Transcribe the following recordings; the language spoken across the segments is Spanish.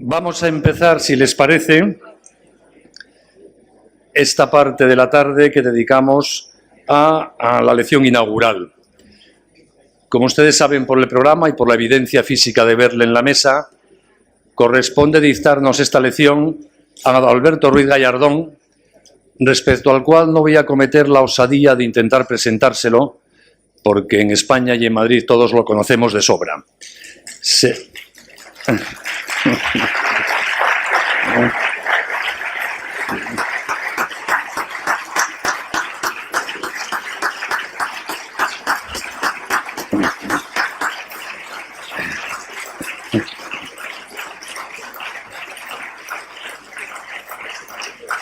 Vamos a empezar, si les parece, esta parte de la tarde que dedicamos a la lección inaugural. Como ustedes saben por el programa y por la evidencia física de verle en la mesa, corresponde dictarnos esta lección a Alberto Ruiz Gallardón, respecto al cual no voy a cometer la osadía de intentar presentárselo, porque en España y en Madrid todos lo conocemos de sobra.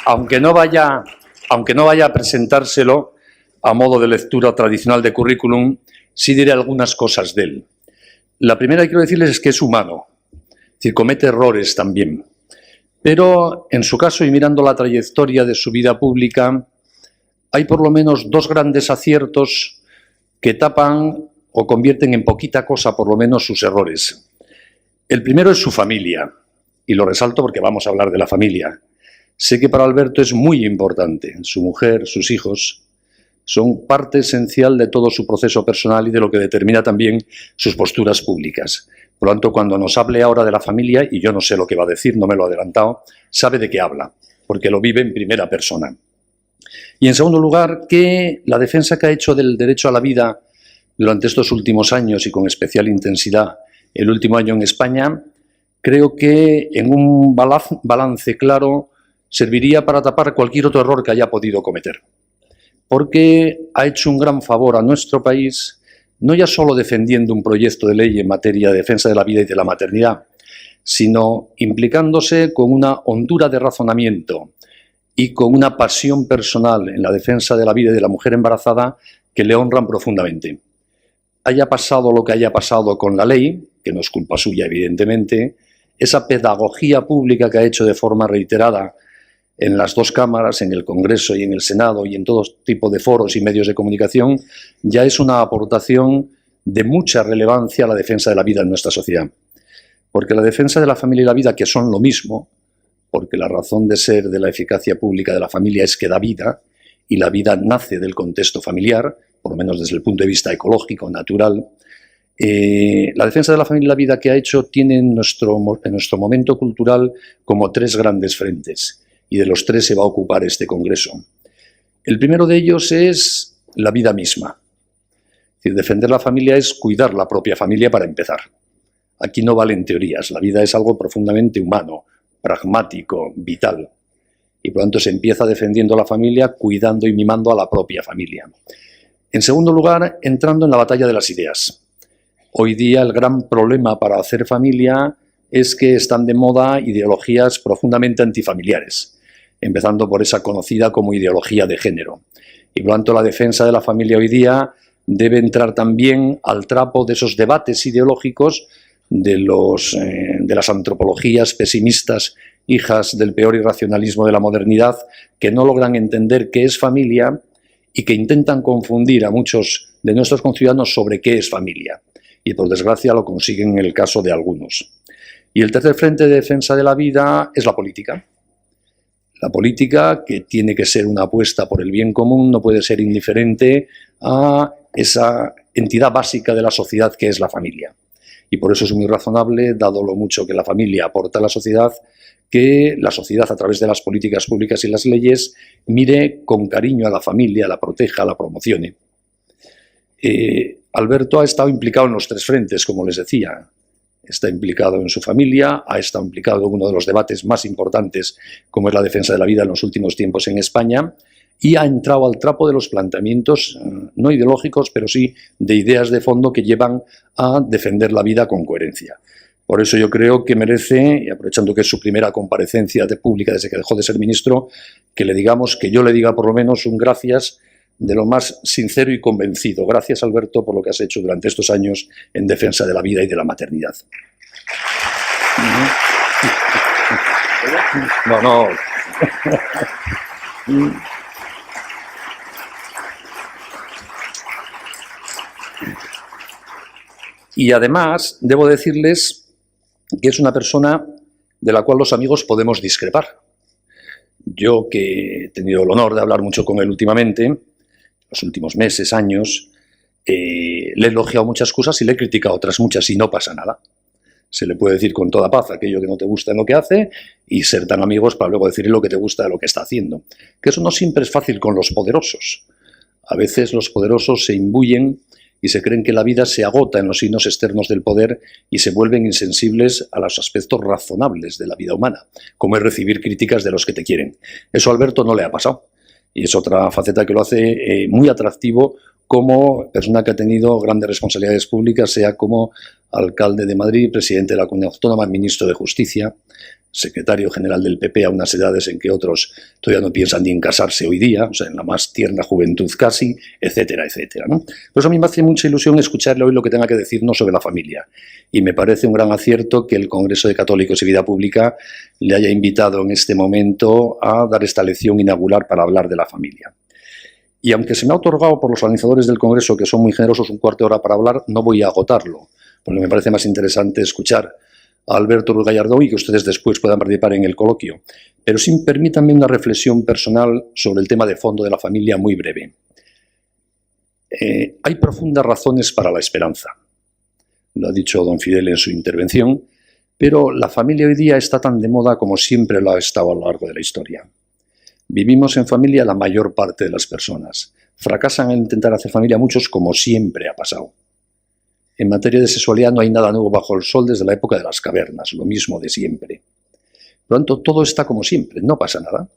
Aunque no vaya a presentárselo a modo de lectura tradicional de currículum, sí diré algunas cosas de él. La primera que quiero decirles es que es humano, es decir, comete errores también. Pero en su caso, y mirando la trayectoria de su vida pública, hay por lo menos dos grandes aciertos que tapan o convierten en poquita cosa por lo menos sus errores. El primero es su familia, y lo resalto porque vamos a hablar de la familia. Sé que para Alberto es muy importante. Su mujer, sus hijos, son parte esencial de todo su proceso personal y de lo que determina también sus posturas públicas. Por lo tanto, cuando nos hable ahora de la familia, y yo no sé lo que va a decir, no me lo ha adelantado, sabe de qué habla, porque lo vive en primera persona. Y en segundo lugar, que la defensa que ha hecho del derecho a la vida durante estos últimos años y con especial intensidad el último año en España, creo que en un balance claro serviría para tapar cualquier otro error que haya podido cometer. Porque ha hecho un gran favor a nuestro país, no ya solo defendiendo un proyecto de ley en materia de defensa de la vida y de la maternidad, sino implicándose con una hondura de razonamiento y con una pasión personal en la defensa de la vida y de la mujer embarazada que le honran profundamente. Haya pasado lo que haya pasado con la ley, que no es culpa suya evidentemente, esa pedagogía pública que ha hecho de forma reiterada en las dos cámaras, en el Congreso y en el Senado y en todo tipo de foros y medios de comunicación, ya es una aportación de mucha relevancia a la defensa de la vida en nuestra sociedad. Porque la defensa de la familia y la vida, que son lo mismo, porque la razón de ser de la eficacia pública de la familia es que da vida, y la vida nace del contexto familiar, por lo menos desde el punto de vista ecológico, natural. La defensa de la familia y la vida que ha hecho tiene en nuestro momento cultural como tres grandes frentes, y de los tres se va a ocupar este congreso. El primero de ellos es la vida misma. Es decir, defender la familia es cuidar la propia familia para empezar. Aquí no valen teorías, la vida es algo profundamente humano, pragmático, vital. Y por lo tanto se empieza defendiendo la familia, cuidando y mimando a la propia familia. En segundo lugar, entrando en la batalla de las ideas. Hoy día el gran problema para hacer familia es que están de moda ideologías profundamente antifamiliares, empezando por esa conocida como ideología de género. Y por lo tanto la defensa de la familia hoy día debe entrar también al trapo de esos debates ideológicos de las antropologías pesimistas, hijas del peor irracionalismo de la modernidad, que no logran entender qué es familia y que intentan confundir a muchos de nuestros conciudadanos sobre qué es familia. Y por desgracia lo consiguen en el caso de algunos. Y el tercer frente de defensa de la vida es la política. La política, que tiene que ser una apuesta por el bien común, no puede ser indiferente a esa entidad básica de la sociedad que es la familia. Y por eso es muy razonable, dado lo mucho que la familia aporta a la sociedad, que la sociedad a través de las políticas públicas y las leyes mire con cariño a la familia, la proteja, la promocione. Alberto ha estado implicado en los tres frentes, como les decía. Está implicado en su familia, ha estado implicado en uno de los debates más importantes, como es la defensa de la vida en los últimos tiempos en España, y ha entrado al trapo de los planteamientos, no ideológicos, pero sí de ideas de fondo que llevan a defender la vida con coherencia. Por eso yo creo que merece, y aprovechando que es su primera comparecencia pública desde que dejó de ser ministro, que yo le diga por lo menos un gracias de lo más sincero y convencido. Gracias, Alberto, por lo que has hecho durante estos años en defensa de la vida y de la maternidad. No. Y además, debo decirles que es una persona de la cual los amigos podemos discrepar. Yo, que he tenido el honor de hablar mucho con él últimamente, los últimos meses, años, le he elogiado muchas cosas y le he criticado otras muchas y no pasa nada. Se le puede decir con toda paz aquello que no te gusta en lo que hace y ser tan amigos para luego decirle lo que te gusta de lo que está haciendo. Que eso no siempre es fácil con los poderosos. A veces los poderosos se imbuyen y se creen que la vida se agota en los signos externos del poder y se vuelven insensibles a los aspectos razonables de la vida humana, como es recibir críticas de los que te quieren. Eso a Alberto no le ha pasado. Y es otra faceta que lo hace muy atractivo como persona que ha tenido grandes responsabilidades públicas, sea como alcalde de Madrid, presidente de la Comunidad Autónoma, ministro de Justicia, secretario general del PP a unas edades en que otros todavía no piensan ni en casarse hoy día, o sea, en la más tierna juventud casi, etcétera, etcétera, ¿no? Por eso a mí me hace mucha ilusión escucharle hoy lo que tenga que decirnos sobre la familia. Y me parece un gran acierto que el Congreso de Católicos y Vida Pública le haya invitado en este momento a dar esta lección inaugural para hablar de la familia. Y aunque se me ha otorgado por los organizadores del Congreso, que son muy generosos, un cuarto de hora para hablar, no voy a agotarlo, porque me parece más interesante escuchar a Alberto Ruiz Gallardón y que ustedes después puedan participar en el coloquio. Pero sí permítanme una reflexión personal sobre el tema de fondo de la familia muy breve. Hay profundas razones para la esperanza. Lo ha dicho don Fidel en su intervención, pero la familia hoy día está tan de moda como siempre lo ha estado a lo largo de la historia. Vivimos en familia la mayor parte de las personas. Fracasan en intentar hacer familia muchos, como siempre ha pasado. En materia de sexualidad no hay nada nuevo bajo el sol desde la época de las cavernas, lo mismo de siempre. Por lo tanto, todo está como siempre, no pasa nada.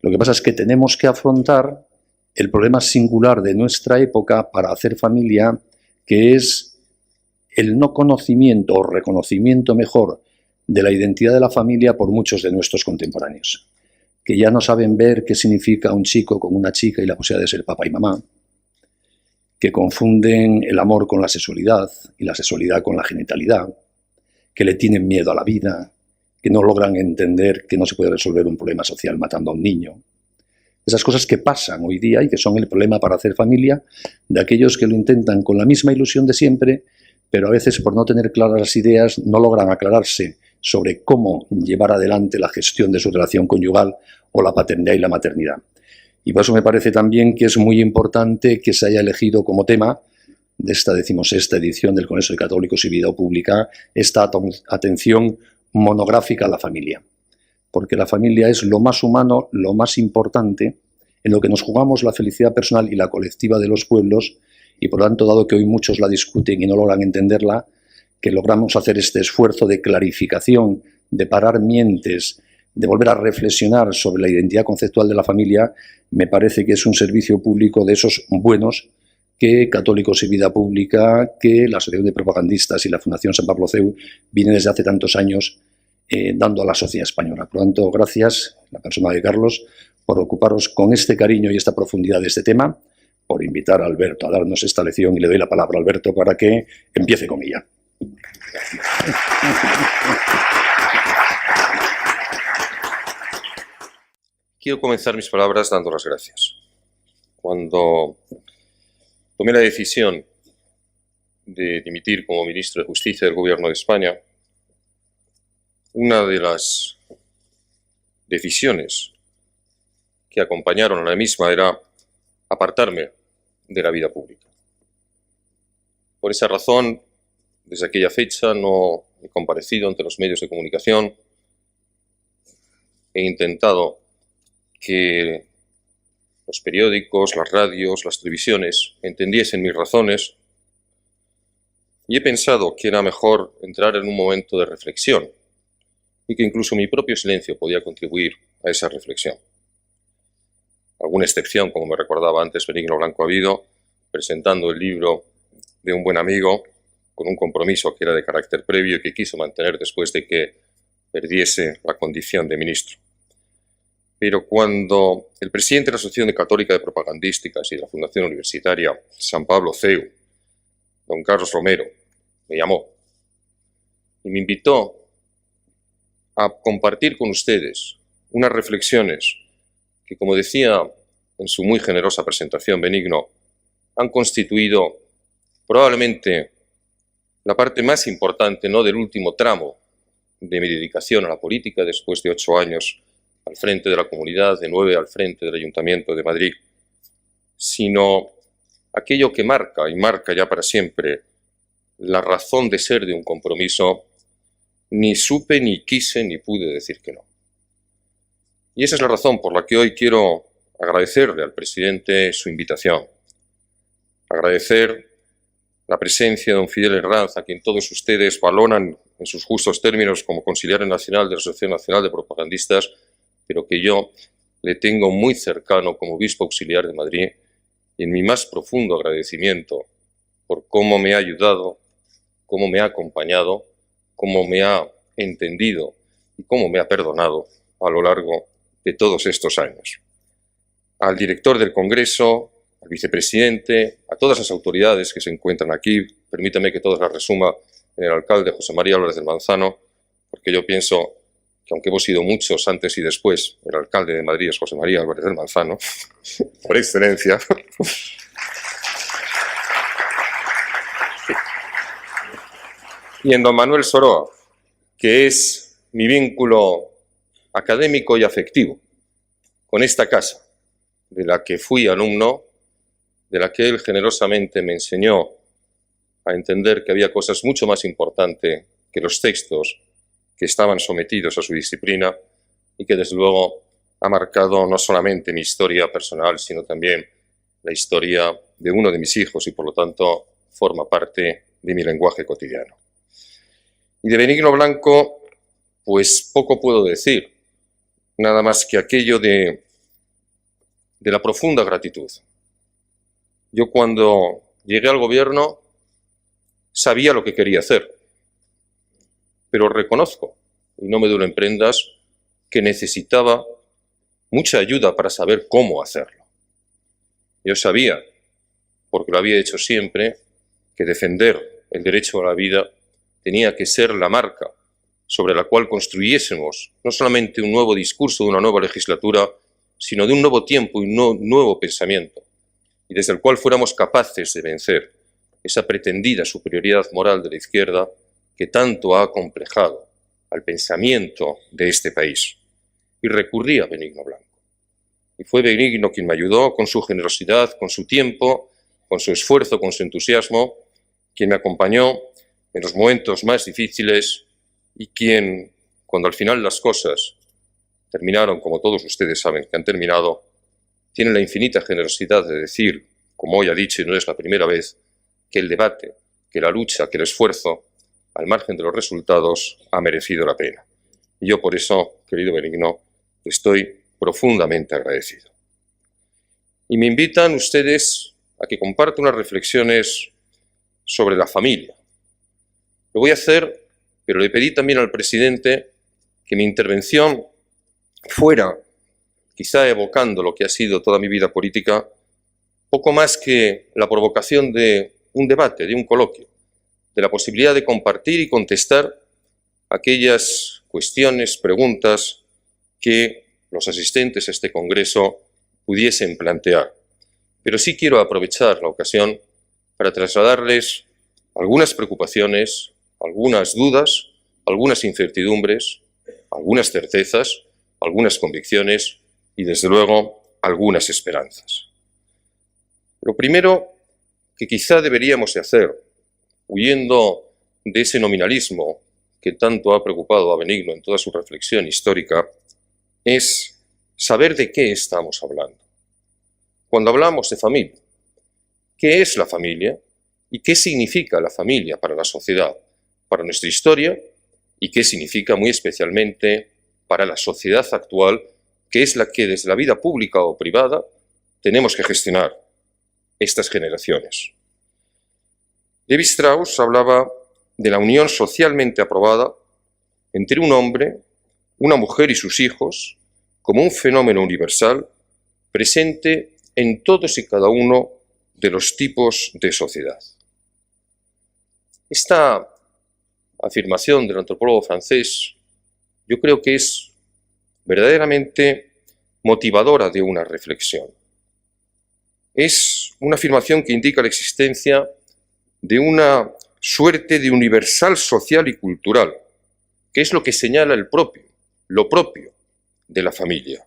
Lo que pasa es que tenemos que afrontar el problema singular de nuestra época para hacer familia, que es el no conocimiento o reconocimiento mejor de la identidad de la familia por muchos de nuestros contemporáneos, que ya no saben ver qué significa un chico con una chica y la posibilidad de ser papá y mamá, que confunden el amor con la sexualidad y la sexualidad con la genitalidad, que le tienen miedo a la vida, que no logran entender que no se puede resolver un problema social matando a un niño. Esas cosas que pasan hoy día y que son el problema para hacer familia de aquellos que lo intentan con la misma ilusión de siempre, pero a veces por no tener claras las ideas no logran aclararse sobre cómo llevar adelante la gestión de su relación conyugal o la paternidad y la maternidad. Y por eso me parece también que es muy importante que se haya elegido como tema de esta 16ª edición del Congreso de Católicos y Vida Pública esta atención monográfica a la familia. Porque la familia es lo más humano, lo más importante, en lo que nos jugamos la felicidad personal y la colectiva de los pueblos, y por lo tanto, dado que hoy muchos la discuten y no logran entenderla, que logramos hacer este esfuerzo de clarificación, de parar mientes, de volver a reflexionar sobre la identidad conceptual de la familia, me parece que es un servicio público de esos buenos que Católicos y Vida Pública, que la Asociación de Propagandistas y la Fundación San Pablo CEU vienen desde hace tantos años dando a la sociedad española. Por lo tanto, gracias, la persona de Carlos, por ocuparos con este cariño y esta profundidad de este tema, por invitar a Alberto a darnos esta lección, y le doy la palabra a Alberto para que empiece con ella. Quiero comenzar mis palabras dando las gracias. Cuando tomé la decisión de dimitir como ministro de Justicia del Gobierno de España, una de las decisiones que acompañaron a la misma era apartarme de la vida pública. Por esa razón, desde aquella fecha no he comparecido ante los medios de comunicación. He intentado que los periódicos, las radios, las televisiones entendiesen mis razones, y he pensado que era mejor entrar en un momento de reflexión y que incluso mi propio silencio podía contribuir a esa reflexión. Alguna excepción, como me recordaba antes Benigno Blanco Habido, presentando el libro de un buen amigo con un compromiso que era de carácter previo y que quiso mantener después de que perdiese la condición de ministro. Pero cuando el presidente de la Asociación Católica de Propagandísticas y de la Fundación Universitaria San Pablo CEU, don Carlos Romero, me llamó y me invitó a compartir con ustedes unas reflexiones que, como decía en su muy generosa presentación Benigno, han constituido probablemente la parte más importante, no del último tramo de mi dedicación a la política después de 8 años al frente de la comunidad, de 9 al frente del Ayuntamiento de Madrid, sino aquello que marca, y marca ya para siempre, la razón de ser de un compromiso, ni supe, ni quise, ni pude decir que no. Y esa es la razón por la que hoy quiero agradecerle al presidente su invitación, agradecer la presencia de don Fidel Herranz, a quien todos ustedes valoran en sus justos términos como consiliario nacional de la Asociación Nacional de Propagandistas, pero que yo le tengo muy cercano como obispo auxiliar de Madrid, y en mi más profundo agradecimiento por cómo me ha ayudado, cómo me ha acompañado, cómo me ha entendido y cómo me ha perdonado a lo largo de todos estos años. Al director del Congreso, al vicepresidente, a todas las autoridades que se encuentran aquí, permítame que todas las resuma en el alcalde José María Álvarez del Manzano, porque yo pienso que aunque hemos sido muchos antes y después, el alcalde de Madrid es José María Álvarez del Manzano, por excelencia. Y en don Manuel Soroa, que es mi vínculo académico y afectivo con esta casa, de la que fui alumno, de la que él generosamente me enseñó a entender que había cosas mucho más importantes que los textos que estaban sometidos a su disciplina y que desde luego ha marcado no solamente mi historia personal, sino también la historia de uno de mis hijos y por lo tanto forma parte de mi lenguaje cotidiano. Y de Benigno Blanco, pues poco puedo decir, nada más que aquello de la profunda gratitud. Yo cuando llegué al gobierno sabía lo que quería hacer, pero reconozco, y no me duele en prendas, que necesitaba mucha ayuda para saber cómo hacerlo. Yo sabía, porque lo había hecho siempre, que defender el derecho a la vida tenía que ser la marca sobre la cual construyésemos no solamente un nuevo discurso de una nueva legislatura, sino de un nuevo tiempo y un nuevo pensamiento, y desde el cual fuéramos capaces de vencer esa pretendida superioridad moral de la izquierda que tanto ha acomplejado al pensamiento de este país. Y recurrí a Benigno Blanco. Y fue Benigno quien me ayudó con su generosidad, con su tiempo, con su esfuerzo, con su entusiasmo, quien me acompañó en los momentos más difíciles y quien, cuando al final las cosas terminaron, como todos ustedes saben que han terminado, tiene la infinita generosidad de decir, como hoy ha dicho y no es la primera vez, que el debate, que la lucha, que el esfuerzo, al margen de los resultados, ha merecido la pena. Y yo por eso, querido Benigno, estoy profundamente agradecido. Y me invitan ustedes a que comparta unas reflexiones sobre la familia. Lo voy a hacer, pero le pedí también al presidente que mi intervención fuera, quizá evocando lo que ha sido toda mi vida política, poco más que la provocación de un debate, de un coloquio, de la posibilidad de compartir y contestar aquellas cuestiones, preguntas que los asistentes a este congreso pudiesen plantear. Pero sí quiero aprovechar la ocasión para trasladarles algunas preocupaciones, algunas dudas, algunas incertidumbres, algunas certezas, algunas convicciones y, desde luego, algunas esperanzas. Lo primero que quizá deberíamos de hacer, huyendo de ese nominalismo que tanto ha preocupado a Benigno en toda su reflexión histórica, es saber de qué estamos hablando. Cuando hablamos de familia, ¿qué es la familia? ¿Y qué significa la familia para la sociedad, para nuestra historia? ¿Y qué significa muy especialmente para la sociedad actual, que es la que desde la vida pública o privada tenemos que gestionar estas generaciones? Levi Strauss hablaba de la unión socialmente aprobada entre un hombre, una mujer y sus hijos como un fenómeno universal presente en todos y cada uno de los tipos de sociedad. Esta afirmación del antropólogo francés yo creo que es verdaderamente motivadora de una reflexión. Es una afirmación que indica la existencia de una suerte de universal social y cultural que es lo que señala lo propio de la familia.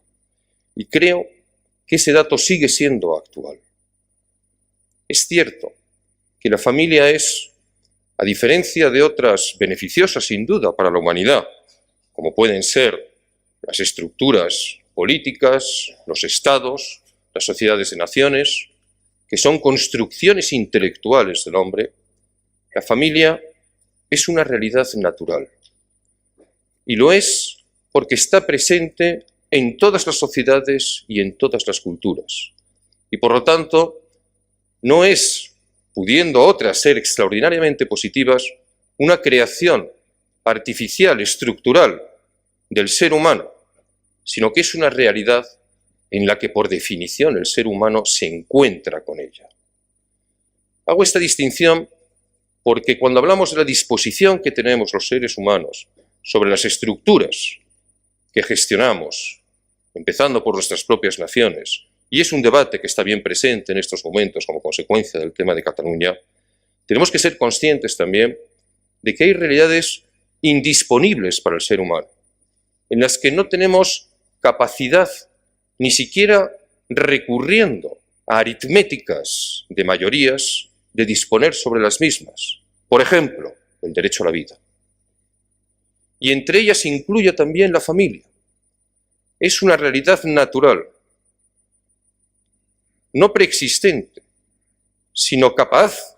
Y creo que ese dato sigue siendo actual. Es cierto que la familia es, a diferencia de otras beneficiosas sin duda para la humanidad, como pueden ser las estructuras políticas, los estados, las sociedades de naciones, que son construcciones intelectuales del hombre, la familia es una realidad natural. Y lo es porque está presente en todas las sociedades y en todas las culturas. Y por lo tanto, no es, pudiendo otras ser extraordinariamente positivas, una creación artificial, estructural del ser humano, sino que es una realidad en la que por definición el ser humano se encuentra con ella. Hago esta distinción porque cuando hablamos de la disposición que tenemos los seres humanos sobre las estructuras que gestionamos, empezando por nuestras propias naciones, y es un debate que está bien presente en estos momentos como consecuencia del tema de Cataluña, tenemos que ser conscientes también de que hay realidades indisponibles para el ser humano, en las que no tenemos capacidad, ni siquiera recurriendo a aritméticas de mayorías, de disponer sobre las mismas. Por ejemplo, el derecho a la vida. Y entre ellas incluye también la familia. Es una realidad natural, no preexistente, sino capaz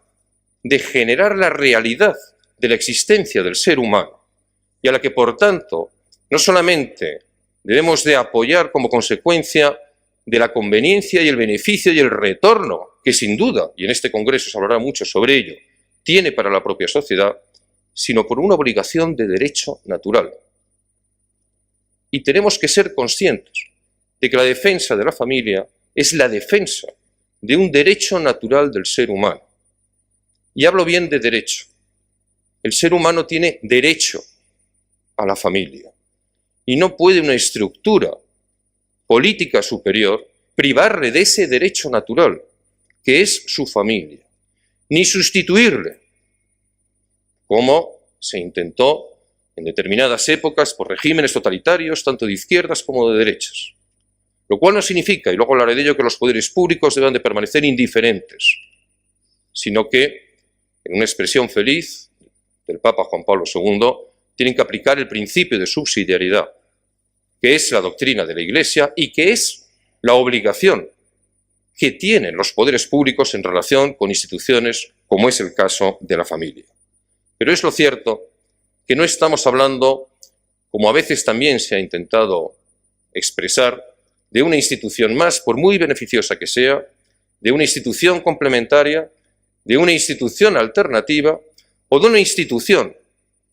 de generar la realidad de la existencia del ser humano, y a la que, por tanto, no solamente debemos de apoyar como consecuencia de la conveniencia y el beneficio y el retorno, que sin duda, y en este congreso se hablará mucho sobre ello, tiene para la propia sociedad, sino por una obligación de derecho natural. Y tenemos que ser conscientes de que la defensa de la familia es la defensa de un derecho natural del ser humano. Y hablo bien de derecho. El ser humano tiene derecho a la familia. Y no puede una estructura política superior privarle de ese derecho natural, que es su familia, ni sustituirle, como se intentó en determinadas épocas por regímenes totalitarios, tanto de izquierdas como de derechas. Lo cual no significa, y luego hablaré de ello, que los poderes públicos deban de permanecer indiferentes, sino que, en una expresión feliz del Papa Juan Pablo II, tienen que aplicar el principio de subsidiariedad, que es la doctrina de la Iglesia y que es la obligación que tienen los poderes públicos en relación con instituciones como es el caso de la familia. Pero es lo cierto que no estamos hablando, como a veces también se ha intentado expresar, de una institución más, por muy beneficiosa que sea, de una institución complementaria, de una institución alternativa o de una institución,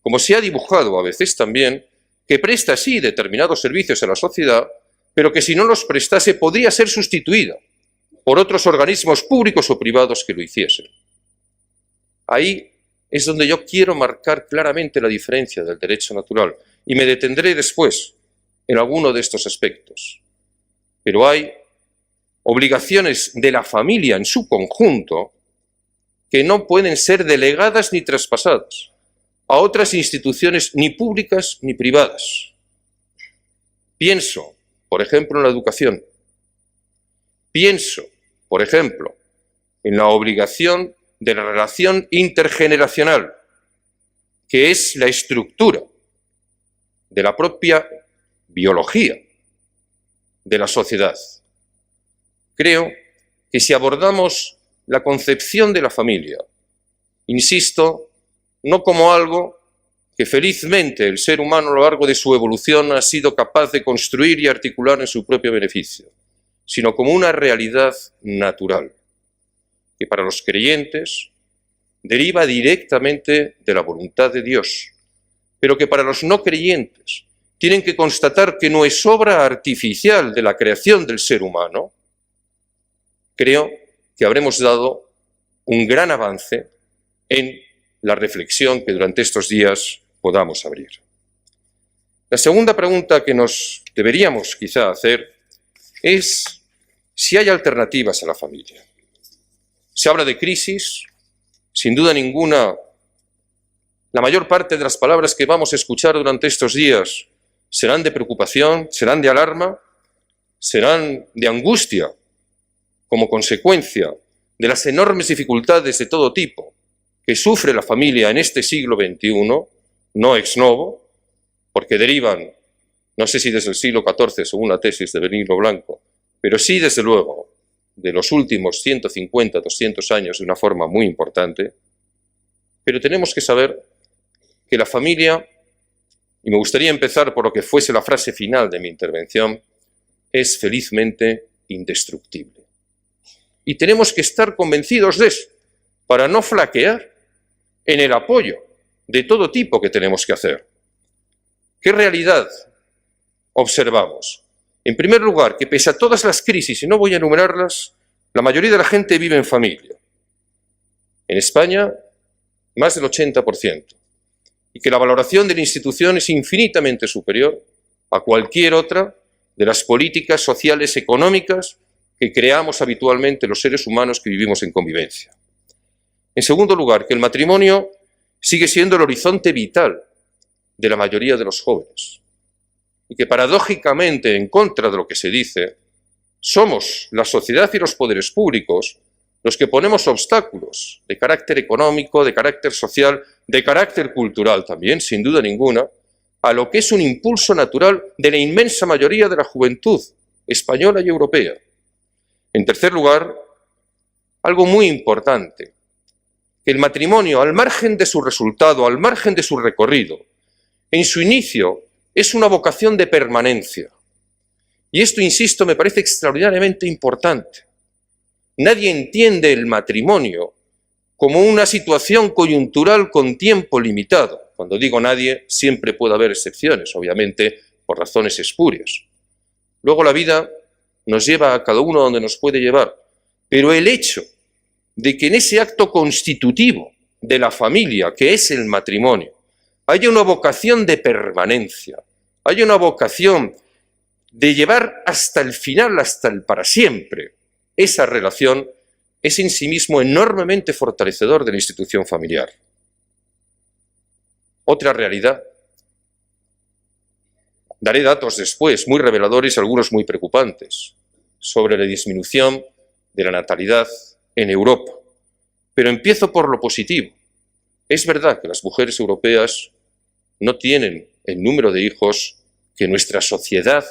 como se ha dibujado a veces también, que presta sí determinados servicios a la sociedad, pero que si no los prestase podría ser sustituida por otros organismos públicos o privados que lo hiciesen. Ahí es donde yo quiero marcar claramente la diferencia del derecho natural y me detendré después en alguno de estos aspectos. Pero hay obligaciones de la familia en su conjunto que no pueden ser delegadas ni traspasadas a otras instituciones ni públicas ni privadas. Pienso, por ejemplo, en la educación. Pienso, por ejemplo, en la obligación de la relación intergeneracional, que es la estructura de la propia biología de la sociedad. Creo que si abordamos la concepción de la familia, insisto, no como algo que felizmente el ser humano a lo largo de su evolución ha sido capaz de construir y articular en su propio beneficio, sino como una realidad natural, que para los creyentes deriva directamente de la voluntad de Dios, pero que para los no creyentes tienen que constatar que no es obra artificial de la creación del ser humano. Creo que habremos dado un gran avance en la reflexión que durante estos días podamos abrir. La segunda pregunta que nos deberíamos quizá hacer es si hay alternativas a la familia. Se habla de crisis, sin duda ninguna La mayor parte de las palabras que vamos a escuchar durante estos días serán de preocupación, serán de alarma, serán de angustia como consecuencia de las enormes dificultades de todo tipo que sufre la familia en este siglo XXI, no ex novo, porque derivan, no sé si desde el siglo XIV, según la tesis de Benigno Blanco, pero sí, desde luego, de los últimos 150, 200 años de una forma muy importante. Pero tenemos que saber que la familia, y me gustaría empezar por lo que fuese la frase final de mi intervención, es felizmente indestructible. Y tenemos que estar convencidos de eso, para no flaquear en el apoyo de todo tipo que tenemos que hacer. ¿Qué realidad observamos? En primer lugar, que pese a todas las crisis, y no voy a enumerarlas, la mayoría de la gente vive en familia. En España, más del 80%. Y que la valoración de la institución es infinitamente superior a cualquier otra de las políticas sociales económicas que creamos habitualmente los seres humanos que vivimos en convivencia. En segundo lugar, que el matrimonio sigue siendo el horizonte vital de la mayoría de los jóvenes. Y que paradójicamente, en contra de lo que se dice, somos la sociedad y los poderes públicos los que ponemos obstáculos de carácter económico, de carácter social, de carácter cultural también, sin duda ninguna, a lo que es un impulso natural de la inmensa mayoría de la juventud española y europea. En tercer lugar, algo muy importante, que el matrimonio, al margen de su resultado, al margen de su recorrido, en su inicio es una vocación de permanencia. Y esto, insisto, me parece extraordinariamente importante. Nadie entiende el matrimonio como una situación coyuntural con tiempo limitado. Cuando digo nadie, siempre puede haber excepciones, obviamente por razones espurias. Luego la vida nos lleva a cada uno donde nos puede llevar. Pero el hecho de que en ese acto constitutivo de la familia, que es el matrimonio, haya una vocación de permanencia, haya una vocación de llevar hasta el final, hasta el para siempre, esa relación es en sí mismo enormemente fortalecedor de la institución familiar. Otra realidad. Daré datos después, muy reveladores, algunos muy preocupantes, sobre la disminución de la natalidad en Europa. Pero empiezo por lo positivo. Es verdad que las mujeres europeas no tienen el número de hijos que nuestra sociedad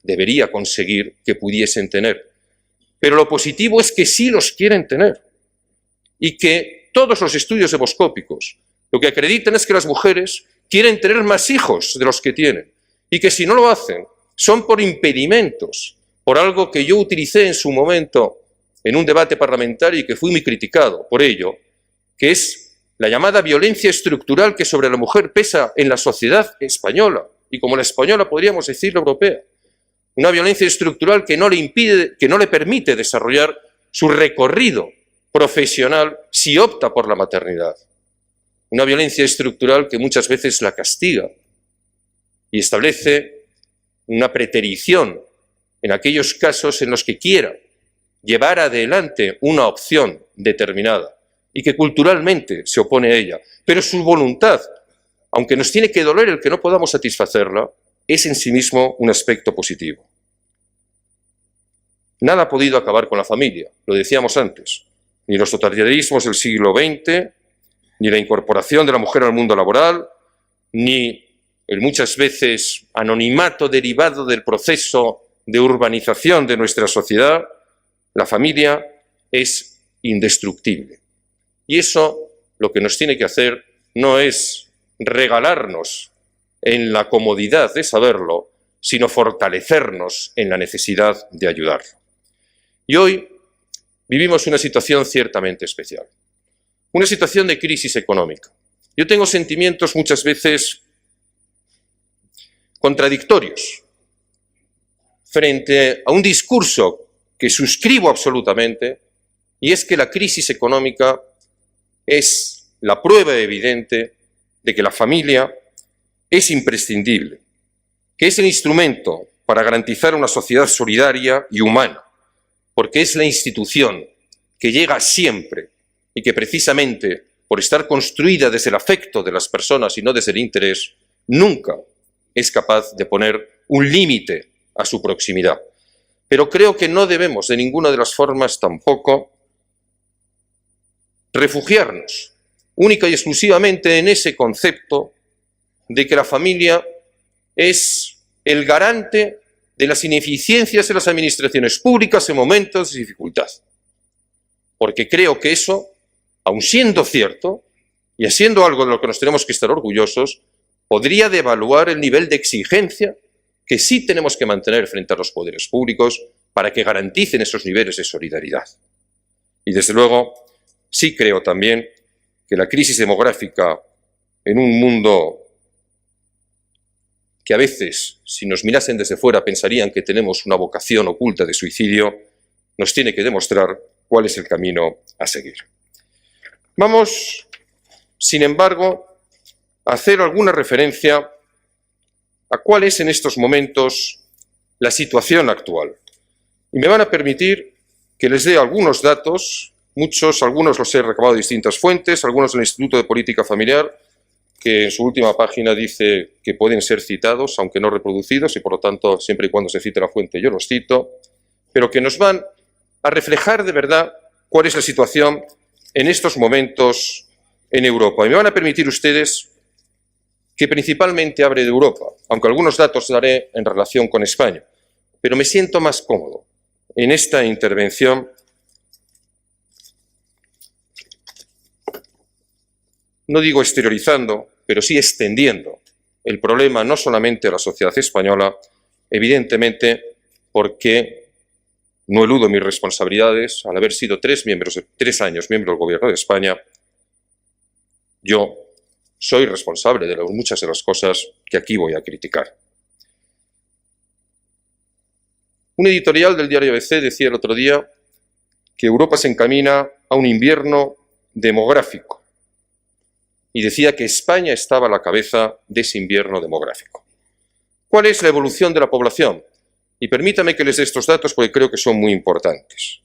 debería conseguir que pudiesen tener. Pero lo positivo es que sí los quieren tener y que todos los estudios demoscópicos lo que acreditan es que las mujeres quieren tener más hijos de los que tienen y que si no lo hacen son por impedimentos, por algo que yo utilicé en su momento en un debate parlamentario y que fui muy criticado por ello, que es la llamada violencia estructural que sobre la mujer pesa en la sociedad española y como la española podríamos decir la europea. Una violencia estructural que no le impide, que no le permite desarrollar su recorrido profesional si opta por la maternidad. Una violencia estructural que muchas veces la castiga y establece una preterición en aquellos casos en los que quiera llevar adelante una opción determinada y que culturalmente se opone a ella. Pero su voluntad, aunque nos tiene que doler el que no podamos satisfacerla, es en sí mismo un aspecto positivo. Nada ha podido acabar con la familia, lo decíamos antes, ni los totalitarismos del siglo XX, ni la incorporación de la mujer al mundo laboral, ni el muchas veces anonimato derivado del proceso de urbanización de nuestra sociedad. La familia es indestructible. Y eso lo que nos tiene que hacer no es regalarnos en la comodidad de saberlo, sino fortalecernos en la necesidad de ayudarlo. Y hoy vivimos una situación ciertamente especial, una situación de crisis económica. Yo tengo sentimientos muchas veces contradictorios frente a un discurso que suscribo absolutamente, y es que la crisis económica es la prueba evidente de que la familia es imprescindible, que es el instrumento para garantizar una sociedad solidaria y humana, porque es la institución que llega siempre y que precisamente por estar construida desde el afecto de las personas y no desde el interés, nunca es capaz de poner un límite a su proximidad. Pero creo que no debemos de ninguna de las formas tampoco refugiarnos única y exclusivamente en ese concepto de que la familia es el garante de las ineficiencias de las administraciones públicas en momentos de dificultad. Porque creo que eso, aun siendo cierto, y siendo algo de lo que nos tenemos que estar orgullosos, podría devaluar el nivel de exigencia que sí tenemos que mantener frente a los poderes públicos para que garanticen esos niveles de solidaridad. Y desde luego, sí creo también que la crisis demográfica en un mundo que a veces, si nos mirasen desde fuera, pensarían que tenemos una vocación oculta de suicidio, nos tiene que demostrar cuál es el camino a seguir. Vamos, sin embargo, a hacer alguna referencia a cuál es en estos momentos la situación actual. Y me van a permitir que les dé algunos datos, algunos los he recabado de distintas fuentes, algunos del Instituto de Política Familiar, que en su última página dice que pueden ser citados, aunque no reproducidos, y por lo tanto, siempre y cuando se cite la fuente, yo los cito, pero que nos van a reflejar de verdad cuál es la situación en estos momentos en Europa. Y me van a permitir ustedes que principalmente hable de Europa, aunque algunos datos daré en relación con España, pero me siento más cómodo en esta intervención no digo exteriorizando, pero sí extendiendo el problema no solamente a la sociedad española, evidentemente porque no eludo mis responsabilidades, al haber sido 3 años miembro del Gobierno de España, yo soy responsable de muchas de las cosas que aquí voy a criticar. Un editorial del diario ABC decía el otro día que Europa se encamina a un invierno demográfico y decía que España estaba a la cabeza de ese invierno demográfico. ¿Cuál es la evolución de la población? Y permítame que les dé estos datos porque creo que son muy importantes.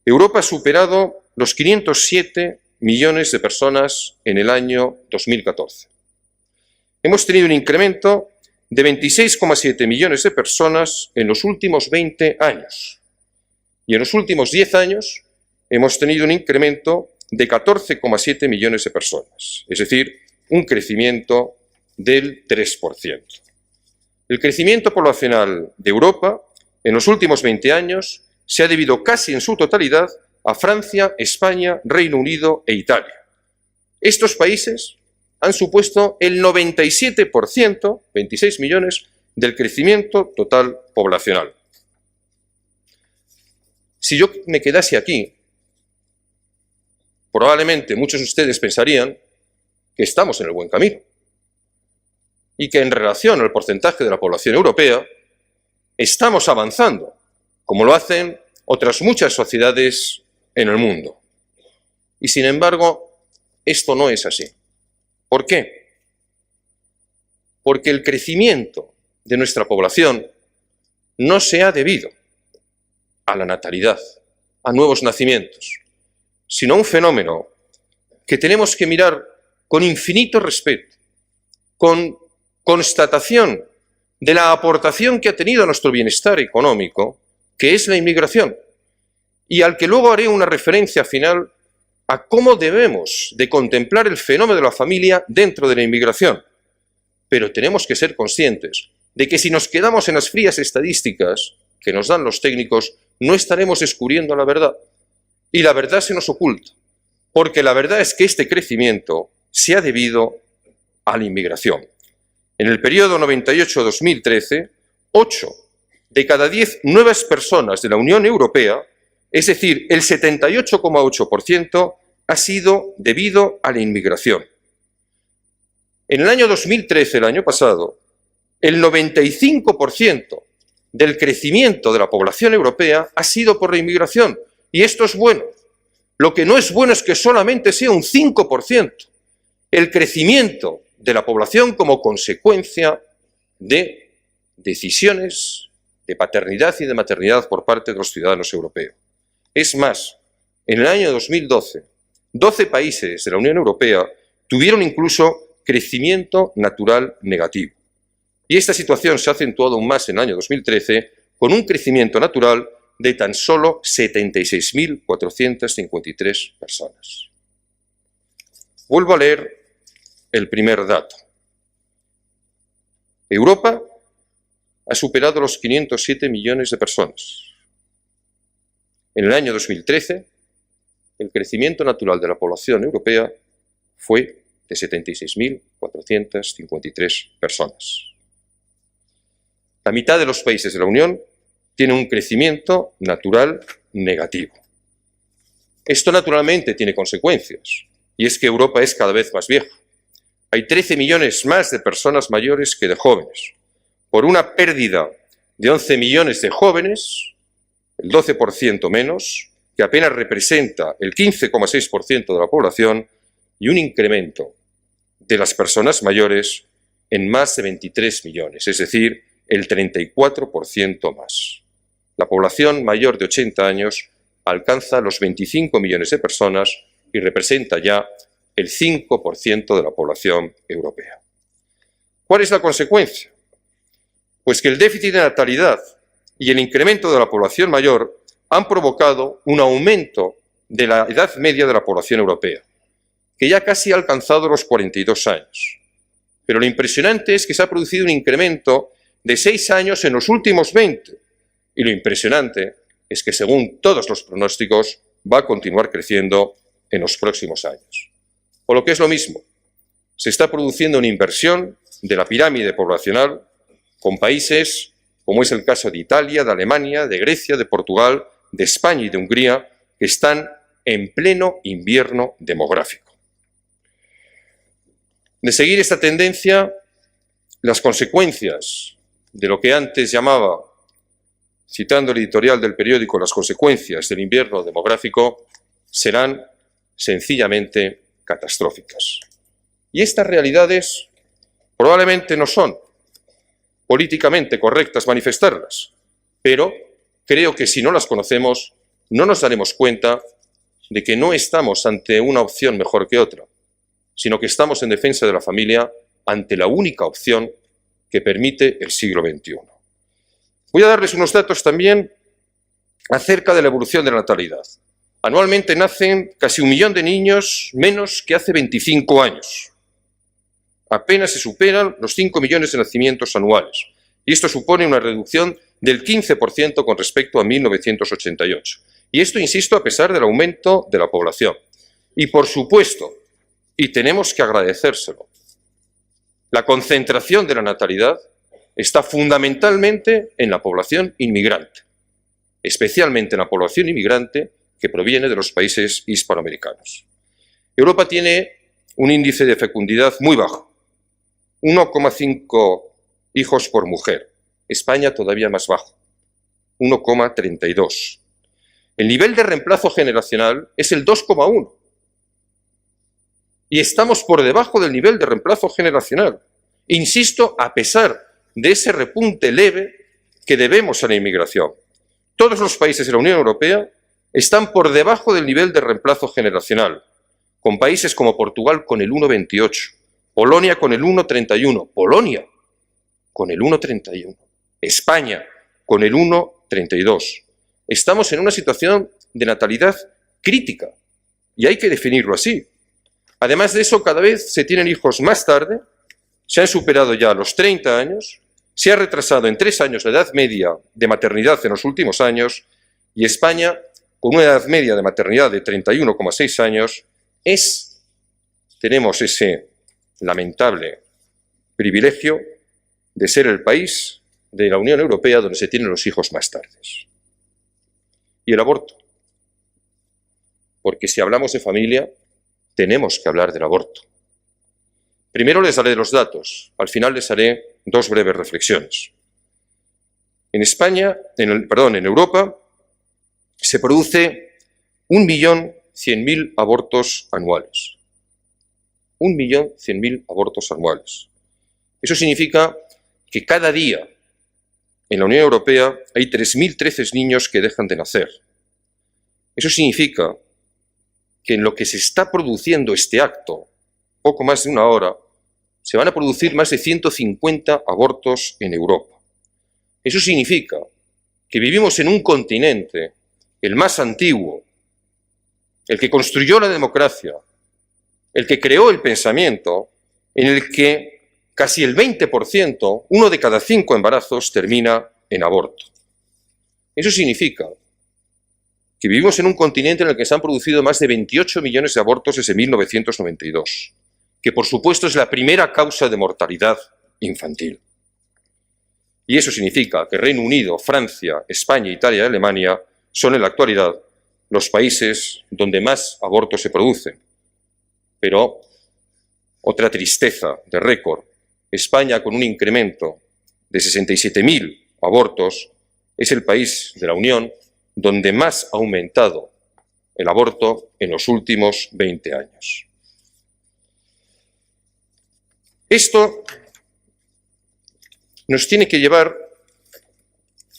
Europa ha superado los 507 millones de personas en el año 2014. Hemos tenido un incremento de 26,7 millones de personas en los últimos 20 años. Y en los últimos 10 años hemos tenido un incremento de 14,7 millones de personas, es decir, un crecimiento del 3%. El crecimiento poblacional de Europa en los últimos 20 años se ha debido casi en su totalidad a Francia, España, Reino Unido e Italia. Estos países han supuesto el 97%, 26 millones, del crecimiento total poblacional. Si yo me quedase aquí, probablemente muchos de ustedes pensarían que estamos en el buen camino y que en relación al porcentaje de la población europea estamos avanzando, como lo hacen otras muchas sociedades en el mundo. Y sin embargo, esto no es así. ¿Por qué? Porque el crecimiento de nuestra población no se ha debido a la natalidad, a nuevos nacimientos, sino a un fenómeno que tenemos que mirar con infinito respeto, con constatación de la aportación que ha tenido a nuestro bienestar económico, que es la inmigración, y al que luego haré una referencia final a cómo debemos de contemplar el fenómeno de la familia dentro de la inmigración. Pero tenemos que ser conscientes de que si nos quedamos en las frías estadísticas que nos dan los técnicos, no estaremos descubriendo la verdad. Y la verdad se nos oculta, porque la verdad es que este crecimiento se ha debido a la inmigración. En el periodo 98-2013, 8 de cada 10 nuevas personas de la Unión Europea, es decir, el 78,8%, ha sido debido a la inmigración. En el año 2013, el año pasado, el 95% del crecimiento de la población europea ha sido por la inmigración. Y esto es bueno. Lo que no es bueno es que solamente sea un 5% el crecimiento de la población como consecuencia de decisiones de paternidad y de maternidad por parte de los ciudadanos europeos. Es más, en el año 2012, 12 países de la Unión Europea tuvieron incluso crecimiento natural negativo. Y esta situación se ha acentuado aún más en el año 2013 con un crecimiento natural de tan solo 76.453 personas. Vuelvo a leer el primer dato. Europa ha superado los 507 millones de personas. En el año 2013, el crecimiento natural de la población europea fue de 76.453 personas. La mitad de los países de la Unión tiene un crecimiento natural negativo. Esto naturalmente tiene consecuencias, y es que Europa es cada vez más vieja. Hay 13 millones más de personas mayores que de jóvenes. Por una pérdida de 11 millones de jóvenes, el 12% menos, que apenas representa el 15,6% de la población, y un incremento de las personas mayores en más de 23 millones, es decir, el 34% más. La población mayor de 80 años alcanza los 25 millones de personas y representa ya el 5% de la población europea. ¿Cuál es la consecuencia? Pues que el déficit de natalidad y el incremento de la población mayor han provocado un aumento de la edad media de la población europea, que ya casi ha alcanzado los 42 años. Pero lo impresionante es que se ha producido un incremento de 6 años en los últimos 20, y lo impresionante es que, según todos los pronósticos, va a continuar creciendo en los próximos años. O lo que es lo mismo, se está produciendo una inversión de la pirámide poblacional con países como es el caso de Italia, de Alemania, de Grecia, de Portugal, de España y de Hungría, que están en pleno invierno demográfico. De seguir esta tendencia, las consecuencias de lo que antes llamaba, citando el editorial del periódico, las consecuencias del invierno demográfico, serán sencillamente catastróficas. Y estas realidades probablemente no son políticamente correctas manifestarlas, pero creo que si no las conocemos, no nos daremos cuenta de que no estamos ante una opción mejor que otra, sino que estamos en defensa de la familia ante la única opción que permite el siglo XXI. Voy a darles unos datos también acerca de la evolución de la natalidad. Anualmente nacen casi 1 millón de niños menos que hace 25 años. Apenas se superan los 5 millones de nacimientos anuales, y esto supone una reducción del 15% con respecto a 1988. Y esto, insisto, a pesar del aumento de la población. Y por supuesto, y tenemos que agradecérselo, la concentración de la natalidad está fundamentalmente en la población inmigrante, especialmente en la población inmigrante que proviene de los países hispanoamericanos. Europa tiene un índice de fecundidad muy bajo, 1,5 hijos por mujer. España todavía más bajo, 1,32. El nivel de reemplazo generacional es el 2,1. Y estamos por debajo del nivel de reemplazo generacional. Insisto, a pesar de ese repunte leve que debemos a la inmigración. Todos los países de la Unión Europea están por debajo del nivel de reemplazo generacional, con países como Portugal con el 1,28, Polonia con el 1,31, Polonia con el 1,31, España con el 1,32. Estamos en una situación de natalidad crítica y hay que definirlo así. Además de eso, cada vez se tienen hijos más tarde, se han superado ya los 30 años, se ha retrasado en 3 años la edad media de maternidad en los últimos años y España, con una edad media de maternidad de 31,6 años, tenemos ese lamentable privilegio de ser el país de la Unión Europea donde se tienen los hijos más tardes. Y el aborto. Porque si hablamos de familia, tenemos que hablar del aborto. Primero les daré los datos, al final les haré 2 breves reflexiones. En Europa se produce 1.100.000 abortos anuales. 1.100.000 abortos anuales. Eso significa que cada día en la Unión Europea hay 3.013 niños que dejan de nacer. Eso significa que en lo que se está produciendo este acto, poco más de una hora, se van a producir más de 150 abortos en Europa. Eso significa que vivimos en un continente, el más antiguo, el que construyó la democracia, el que creó el pensamiento, en el que casi el 20%, 1 de cada 5 embarazos, termina en aborto. Eso significa que vivimos en un continente en el que se han producido más de 28 millones de abortos desde 1992, que por supuesto es la primera causa de mortalidad infantil. Y eso significa que Reino Unido, Francia, España, Italia y Alemania son en la actualidad los países donde más abortos se producen. Pero otra tristeza de récord, España con un incremento de 67.000 abortos es el país de la Unión donde más ha aumentado el aborto en los últimos 20 años. Esto nos tiene que llevar,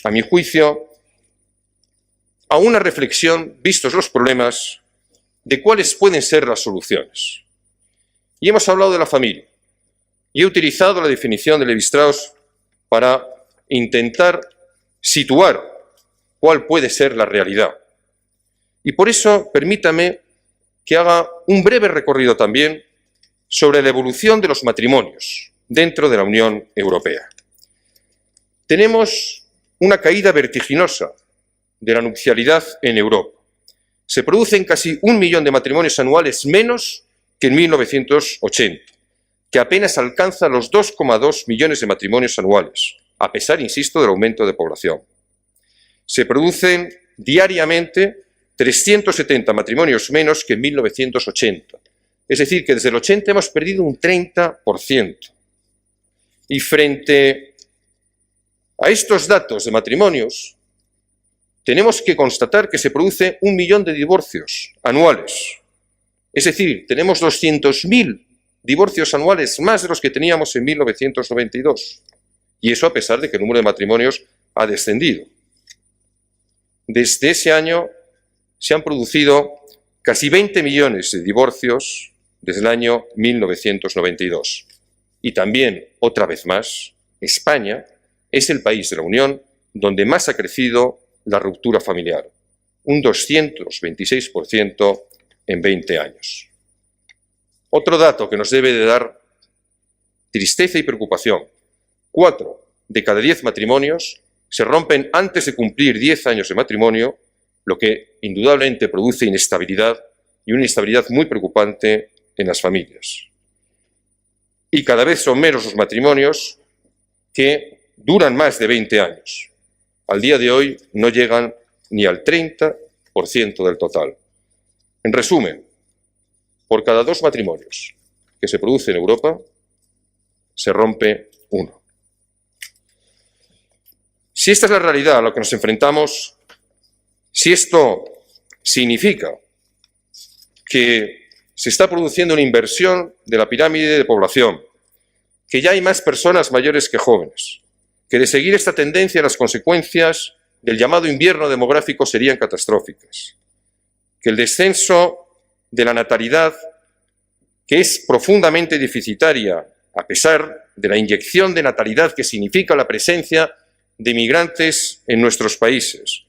a mi juicio, a una reflexión, vistos los problemas, de cuáles pueden ser las soluciones. Y hemos hablado de la familia, y he utilizado la definición de Levi-Strauss para intentar situar cuál puede ser la realidad. Y por eso, permítame que haga un breve recorrido también sobre la evolución de los matrimonios dentro de la Unión Europea. Tenemos una caída vertiginosa de la nupcialidad en Europa. Se producen casi 1 millón de matrimonios anuales menos que en 1980, que apenas alcanza los 2,2 millones de matrimonios anuales, a pesar, insisto, del aumento de población. Se producen diariamente 370 matrimonios menos que en 1980. Es decir, que desde el 80 hemos perdido un 30%. Y frente a estos datos de matrimonios, tenemos que constatar que se produce 1 millón de divorcios anuales. Es decir, tenemos 200.000 divorcios anuales más de los que teníamos en 1992. Y eso a pesar de que el número de matrimonios ha descendido. Desde ese año se han producido casi 20 millones de divorcios desde el año 1992. Y también, otra vez más, España es el país de la Unión donde más ha crecido la ruptura familiar, un 226% en 20 años. Otro dato que nos debe de dar tristeza y preocupación: 4 de cada 10 matrimonios se rompen antes de cumplir 10 años de matrimonio, lo que indudablemente produce inestabilidad y una inestabilidad muy preocupante en las familias. Y cada vez son menos los matrimonios que duran más de 20 años. Al día de hoy no llegan ni al 30% del total. En resumen, por cada 2 matrimonios que se producen en Europa, se rompe 1. Si esta es la realidad a la que nos enfrentamos, si esto significa que se está produciendo una inversión de la pirámide de población, que ya hay más personas mayores que jóvenes, que de seguir esta tendencia las consecuencias del llamado invierno demográfico serían catastróficas, que el descenso de la natalidad, que es profundamente deficitaria a pesar de la inyección de natalidad que significa la presencia de migrantes en nuestros países,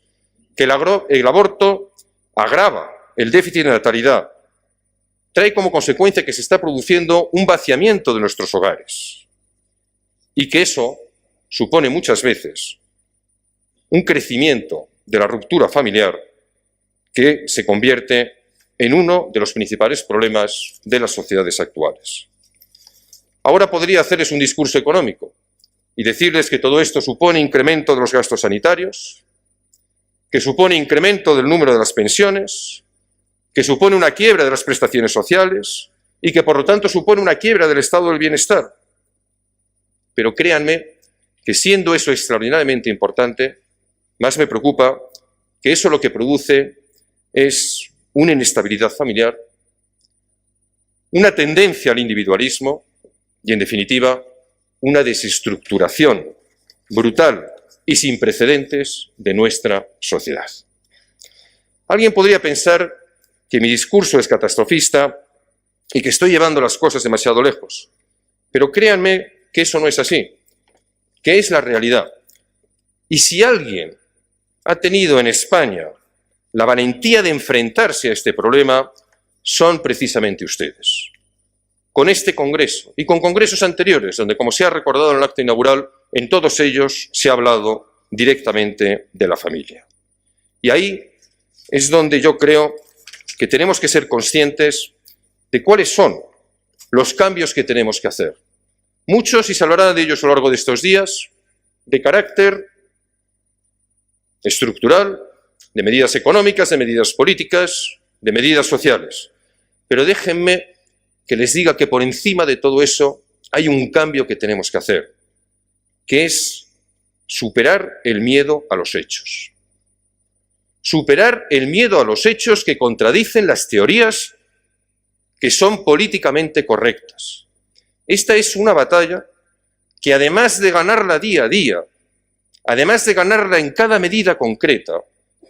que el aborto agrava el déficit de natalidad, trae como consecuencia que se está produciendo un vaciamiento de nuestros hogares y que eso supone muchas veces un crecimiento de la ruptura familiar que se convierte en uno de los principales problemas de las sociedades actuales. Ahora podría hacerles un discurso económico y decirles que todo esto supone incremento de los gastos sanitarios, que supone incremento del número de las pensiones, que supone una quiebra de las prestaciones sociales y que por lo tanto supone una quiebra del estado del bienestar. Pero créanme que siendo eso extraordinariamente importante, más me preocupa que eso lo que produce es una inestabilidad familiar, una tendencia al individualismo y, en definitiva, una desestructuración brutal y sin precedentes de nuestra sociedad. Alguien podría pensar que mi discurso es catastrofista y que estoy llevando las cosas demasiado lejos. Pero créanme que eso no es así, que es la realidad. Y si alguien ha tenido en España la valentía de enfrentarse a este problema, son precisamente ustedes. Con este Congreso y con congresos anteriores, donde, como se ha recordado en el acto inaugural, en todos ellos se ha hablado directamente de la familia. Y ahí es donde yo creo que tenemos que ser conscientes de cuáles son los cambios que tenemos que hacer. Muchos, y se hablará de ellos a lo largo de estos días, de carácter estructural, de medidas económicas, de medidas políticas, de medidas sociales. Pero déjenme que les diga que por encima de todo eso hay un cambio que tenemos que hacer, que es superar el miedo a los hechos. Superar el miedo a los hechos que contradicen las teorías que son políticamente correctas. Esta es una batalla que, además de ganarla día a día, además de ganarla en cada medida concreta,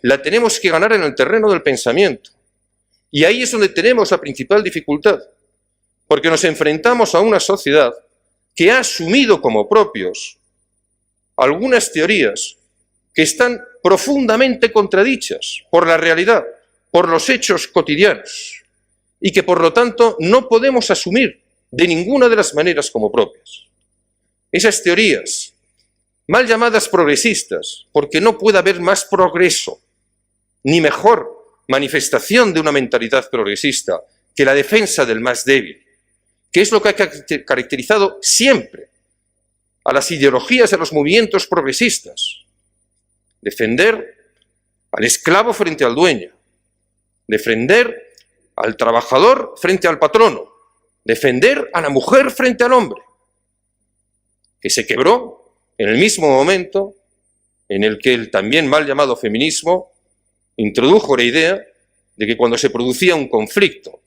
la tenemos que ganar en el terreno del pensamiento. Y ahí es donde tenemos la principal dificultad, porque nos enfrentamos a una sociedad que ha asumido como propios algunas teorías que están profundamente contradichas por la realidad, por los hechos cotidianos, y que por lo tanto no podemos asumir de ninguna de las maneras como propias. Esas teorías, mal llamadas progresistas, porque no puede haber más progreso, ni mejor manifestación de una mentalidad progresista que la defensa del más débil, que es lo que ha caracterizado siempre a las ideologías de los movimientos progresistas. Defender al esclavo frente al dueño, defender al trabajador frente al patrono, defender a la mujer frente al hombre, que se quebró en el mismo momento en el que el también mal llamado feminismo introdujo la idea de que cuando se producía un conflicto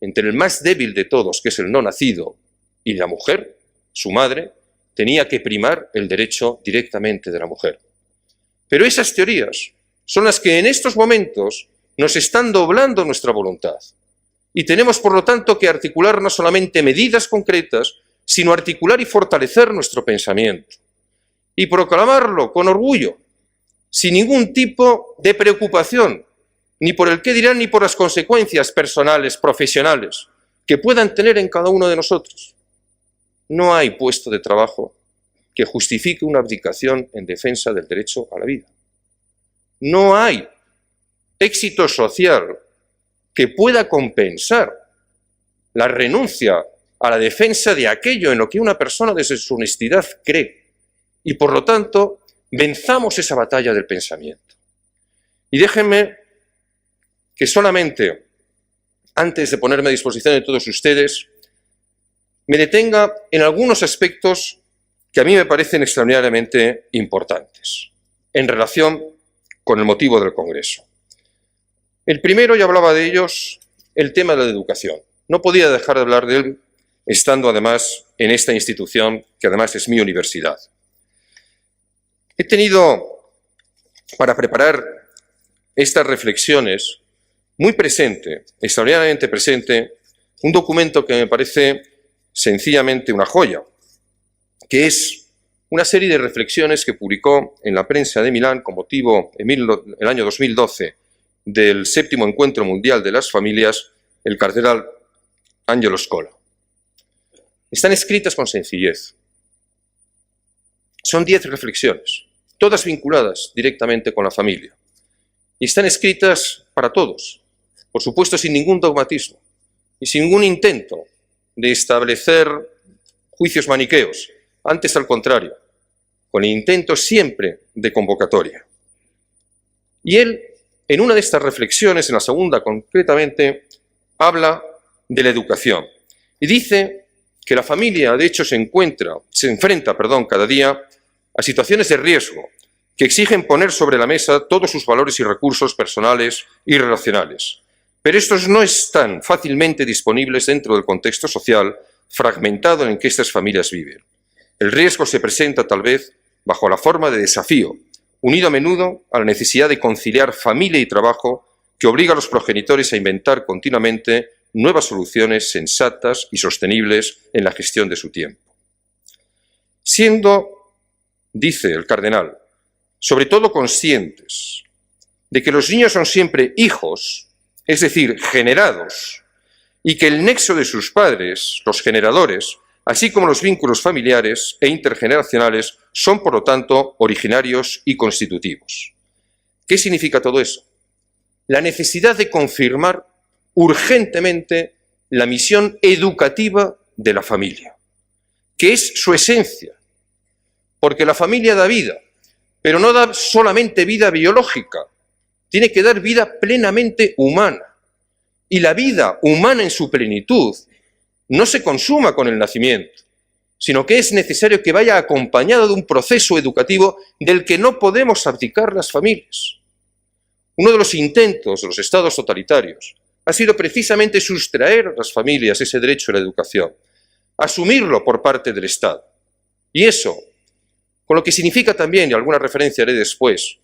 entre el más débil de todos, que es el no nacido, y la mujer, su madre, tenía que primar el derecho directamente de la mujer. Pero esas teorías son las que en estos momentos nos están doblando nuestra voluntad. Y tenemos, por lo tanto, que articular no solamente medidas concretas, sino articular y fortalecer nuestro pensamiento. Y proclamarlo con orgullo, sin ningún tipo de preocupación, ni por el qué dirán ni por las consecuencias personales, profesionales, que puedan tener en cada uno de nosotros. No hay puesto de trabajo que justifique una abdicación en defensa del derecho a la vida. No hay éxito social que pueda compensar la renuncia a la defensa de aquello en lo que una persona desde su honestidad cree. Y por lo tanto, venzamos esa batalla del pensamiento. Y déjenme que solamente, antes de ponerme a disposición de todos ustedes, me detenga en algunos aspectos que a mí me parecen extraordinariamente importantes en relación con el motivo del Congreso. El primero, ya hablaba de ellos, el tema de la educación. No podía dejar de hablar de él estando además en esta institución que además es mi universidad. He tenido, para preparar estas reflexiones, muy presente, extraordinariamente presente, un documento que me parece sencillamente una joya, que es una serie de reflexiones que publicó en la prensa de Milán con motivo en el año 2012 del 7º Encuentro Mundial de las Familias, el cardenal Angelo Scola. Están escritas con sencillez. Son 10 reflexiones, todas vinculadas directamente con la familia. Y están escritas para todos, por supuesto sin ningún dogmatismo y sin ningún intento de establecer juicios maniqueos, antes al contrario, con el intento siempre de convocatoria. Y él, en una de estas reflexiones, en la segunda concretamente, habla de la educación y dice que la familia, de hecho, se enfrenta cada día a situaciones de riesgo que exigen poner sobre la mesa todos sus valores y recursos personales y relacionales. Pero estos no están fácilmente disponibles dentro del contexto social fragmentado en el que estas familias viven. El riesgo se presenta tal vez bajo la forma de desafío, unido a menudo a la necesidad de conciliar familia y trabajo que obliga a los progenitores a inventar continuamente nuevas soluciones sensatas y sostenibles en la gestión de su tiempo. Siendo, dice el cardenal, sobre todo conscientes de que los niños son siempre hijos, es decir, generados, y que el nexo de sus padres, los generadores, así como los vínculos familiares e intergeneracionales, son, por lo tanto, originarios y constitutivos. ¿Qué significa todo eso? La necesidad de confirmar urgentemente la misión educativa de la familia, que es su esencia, porque la familia da vida, pero no da solamente vida biológica, tiene que dar vida plenamente humana. Y la vida humana en su plenitud no se consuma con el nacimiento, sino que es necesario que vaya acompañado de un proceso educativo del que no podemos abdicar las familias. Uno de los intentos de los estados totalitarios ha sido precisamente sustraer a las familias ese derecho a la educación, asumirlo por parte del Estado. Y eso, con lo que significa también, y alguna referencia haré después,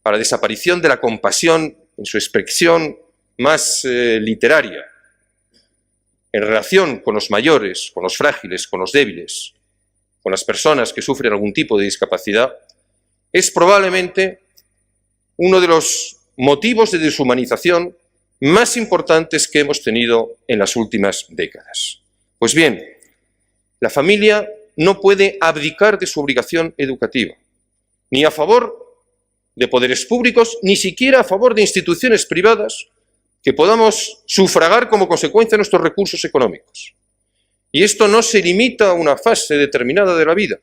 a la desaparición de la compasión en su expresión más literaria, en relación con los mayores, con los frágiles, con los débiles, con las personas que sufren algún tipo de discapacidad, es probablemente uno de los motivos de deshumanización más importantes que hemos tenido en las últimas décadas. Pues bien, la familia no puede abdicar de su obligación educativa, ni a favor de poderes públicos, ni siquiera a favor de instituciones privadas que podamos sufragar como consecuencia de nuestros recursos económicos. Y esto no se limita a una fase determinada de la vida,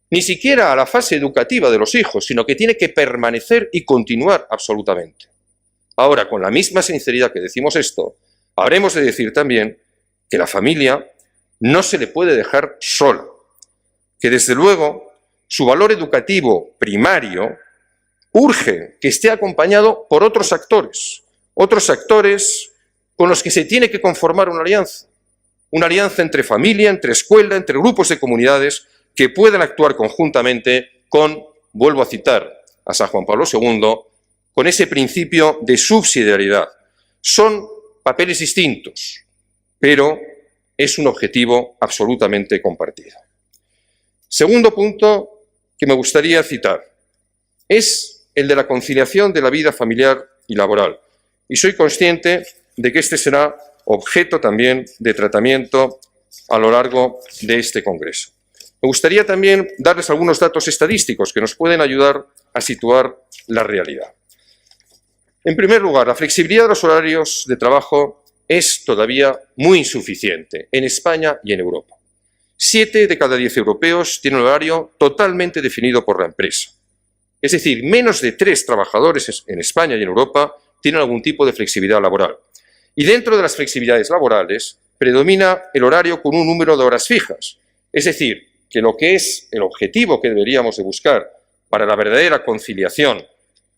ni siquiera a la fase educativa de los hijos, sino que tiene que permanecer y continuar absolutamente. Ahora, con la misma sinceridad que decimos esto, habremos de decir también que la familia no se le puede dejar sola, que desde luego su valor educativo primario urge que esté acompañado por otros actores con los que se tiene que conformar una alianza entre familia, entre escuela, entre grupos de comunidades que puedan actuar conjuntamente con, vuelvo a citar a San Juan Pablo II, con ese principio de subsidiariedad. Son papeles distintos, pero es un objetivo absolutamente compartido. Segundo punto que me gustaría citar es el de la conciliación de la vida familiar y laboral. Y soy consciente de que este será objeto también de tratamiento a lo largo de este Congreso. Me gustaría también darles algunos datos estadísticos que nos pueden ayudar a situar la realidad. En primer lugar, la flexibilidad de los horarios de trabajo es todavía muy insuficiente en España y en Europa. 7 de cada 10 europeos tienen un horario totalmente definido por la empresa. Es decir, menos de 3 trabajadores en España y en Europa tienen algún tipo de flexibilidad laboral. Y dentro de las flexibilidades laborales predomina el horario con un número de horas fijas. Es decir, que lo que es el objetivo que deberíamos de buscar para la verdadera conciliación,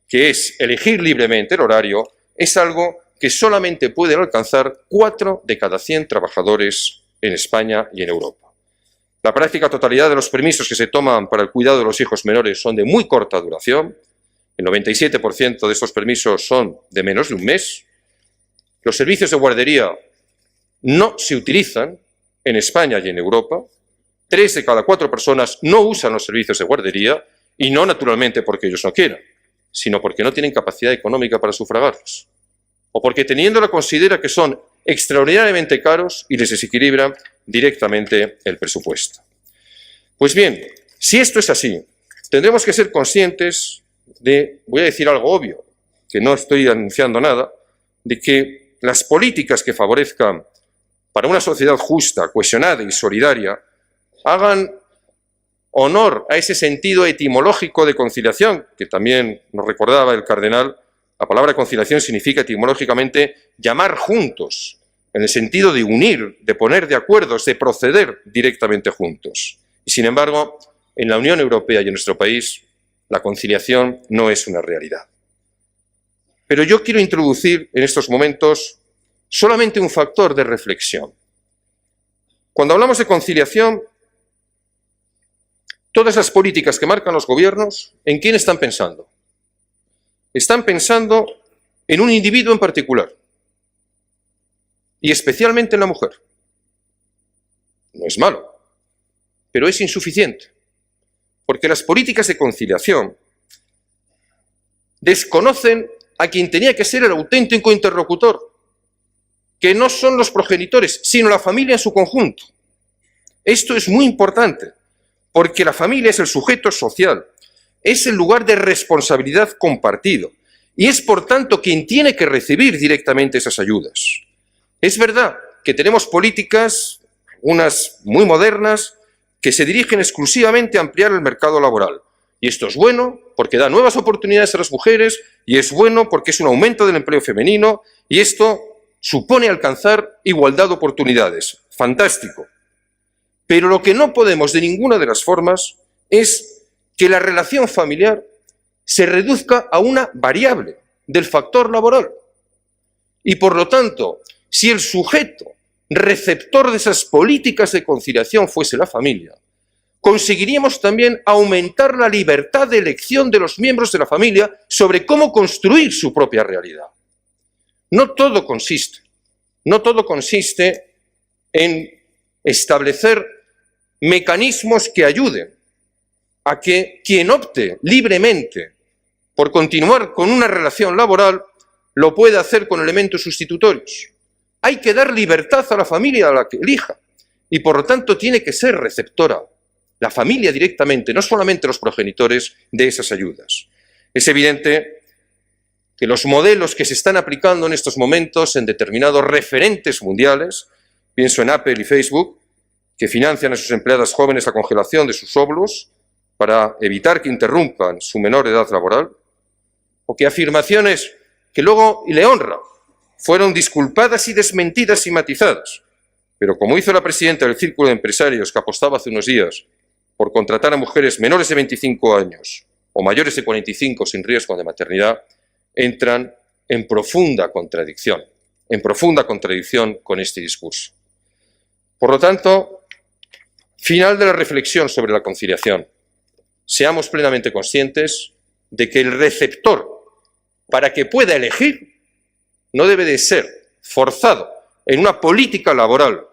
que es elegir libremente el horario, es algo que solamente pueden alcanzar 4 de cada 100 trabajadores en España y en Europa. La práctica totalidad de los permisos que se toman para el cuidado de los hijos menores son de muy corta duración. El 97% de estos permisos son de menos de un mes. Los servicios de guardería no se utilizan en España y en Europa. 3 de cada 4 personas no usan los servicios de guardería, y no naturalmente porque ellos no quieran, sino porque no tienen capacidad económica para sufragarlos, o porque teniéndola considera que son extraordinariamente caros y les desequilibra directamente el presupuesto. Pues bien, si esto es así, tendremos que ser conscientes de, voy a decir algo obvio, que no estoy anunciando nada, de que las políticas que favorezcan para una sociedad justa, cohesionada y solidaria hagan honor a ese sentido etimológico de conciliación, que también nos recordaba el cardenal. La palabra conciliación significa etimológicamente llamar juntos, en el sentido de unir, de poner de acuerdo, de proceder directamente juntos. Y sin embargo, en la Unión Europea y en nuestro país, la conciliación no es una realidad. Pero yo quiero introducir en estos momentos solamente un factor de reflexión. Cuando hablamos de conciliación, todas las políticas que marcan los gobiernos, ¿en quién están pensando? Están pensando en un individuo en particular, y especialmente en la mujer. No es malo, pero es insuficiente, porque las políticas de conciliación desconocen a quien tenía que ser el auténtico interlocutor, que no son los progenitores, sino la familia en su conjunto. Esto es muy importante, porque la familia es el sujeto social, es el lugar de responsabilidad compartido, y es por tanto quien tiene que recibir directamente esas ayudas. Es verdad que tenemos políticas, unas muy modernas, que se dirigen exclusivamente a ampliar el mercado laboral. Y esto es bueno porque da nuevas oportunidades a las mujeres, y es bueno porque es un aumento del empleo femenino, y esto supone alcanzar igualdad de oportunidades. Fantástico. Pero lo que no podemos de ninguna de las formas es que la relación familiar se reduzca a una variable del factor laboral. Y por lo tanto, si el sujeto receptor de esas políticas de conciliación fuese la familia, conseguiríamos también aumentar la libertad de elección de los miembros de la familia sobre cómo construir su propia realidad. No todo consiste en establecer mecanismos que ayuden a que quien opte libremente por continuar con una relación laboral lo pueda hacer con elementos sustitutorios. Hay que dar libertad a la familia a la que elija, y por lo tanto tiene que ser receptora la familia directamente, no solamente los progenitores, de esas ayudas. Es evidente que los modelos que se están aplicando en estos momentos en determinados referentes mundiales, pienso en Apple y Facebook, que financian a sus empleadas jóvenes la congelación de sus óvulos para evitar que interrumpan su menor edad laboral, o que afirmaciones que luego, y le honra, fueron disculpadas y desmentidas y matizadas, pero como hizo la presidenta del Círculo de Empresarios que apostaba hace unos días por contratar a mujeres menores de 25 años o mayores de 45 sin riesgo de maternidad, entran en profunda contradicción con este discurso. Por lo tanto, final de la reflexión sobre la conciliación. Seamos plenamente conscientes de que el receptor, para que pueda elegir, no debe de ser forzado en una política laboral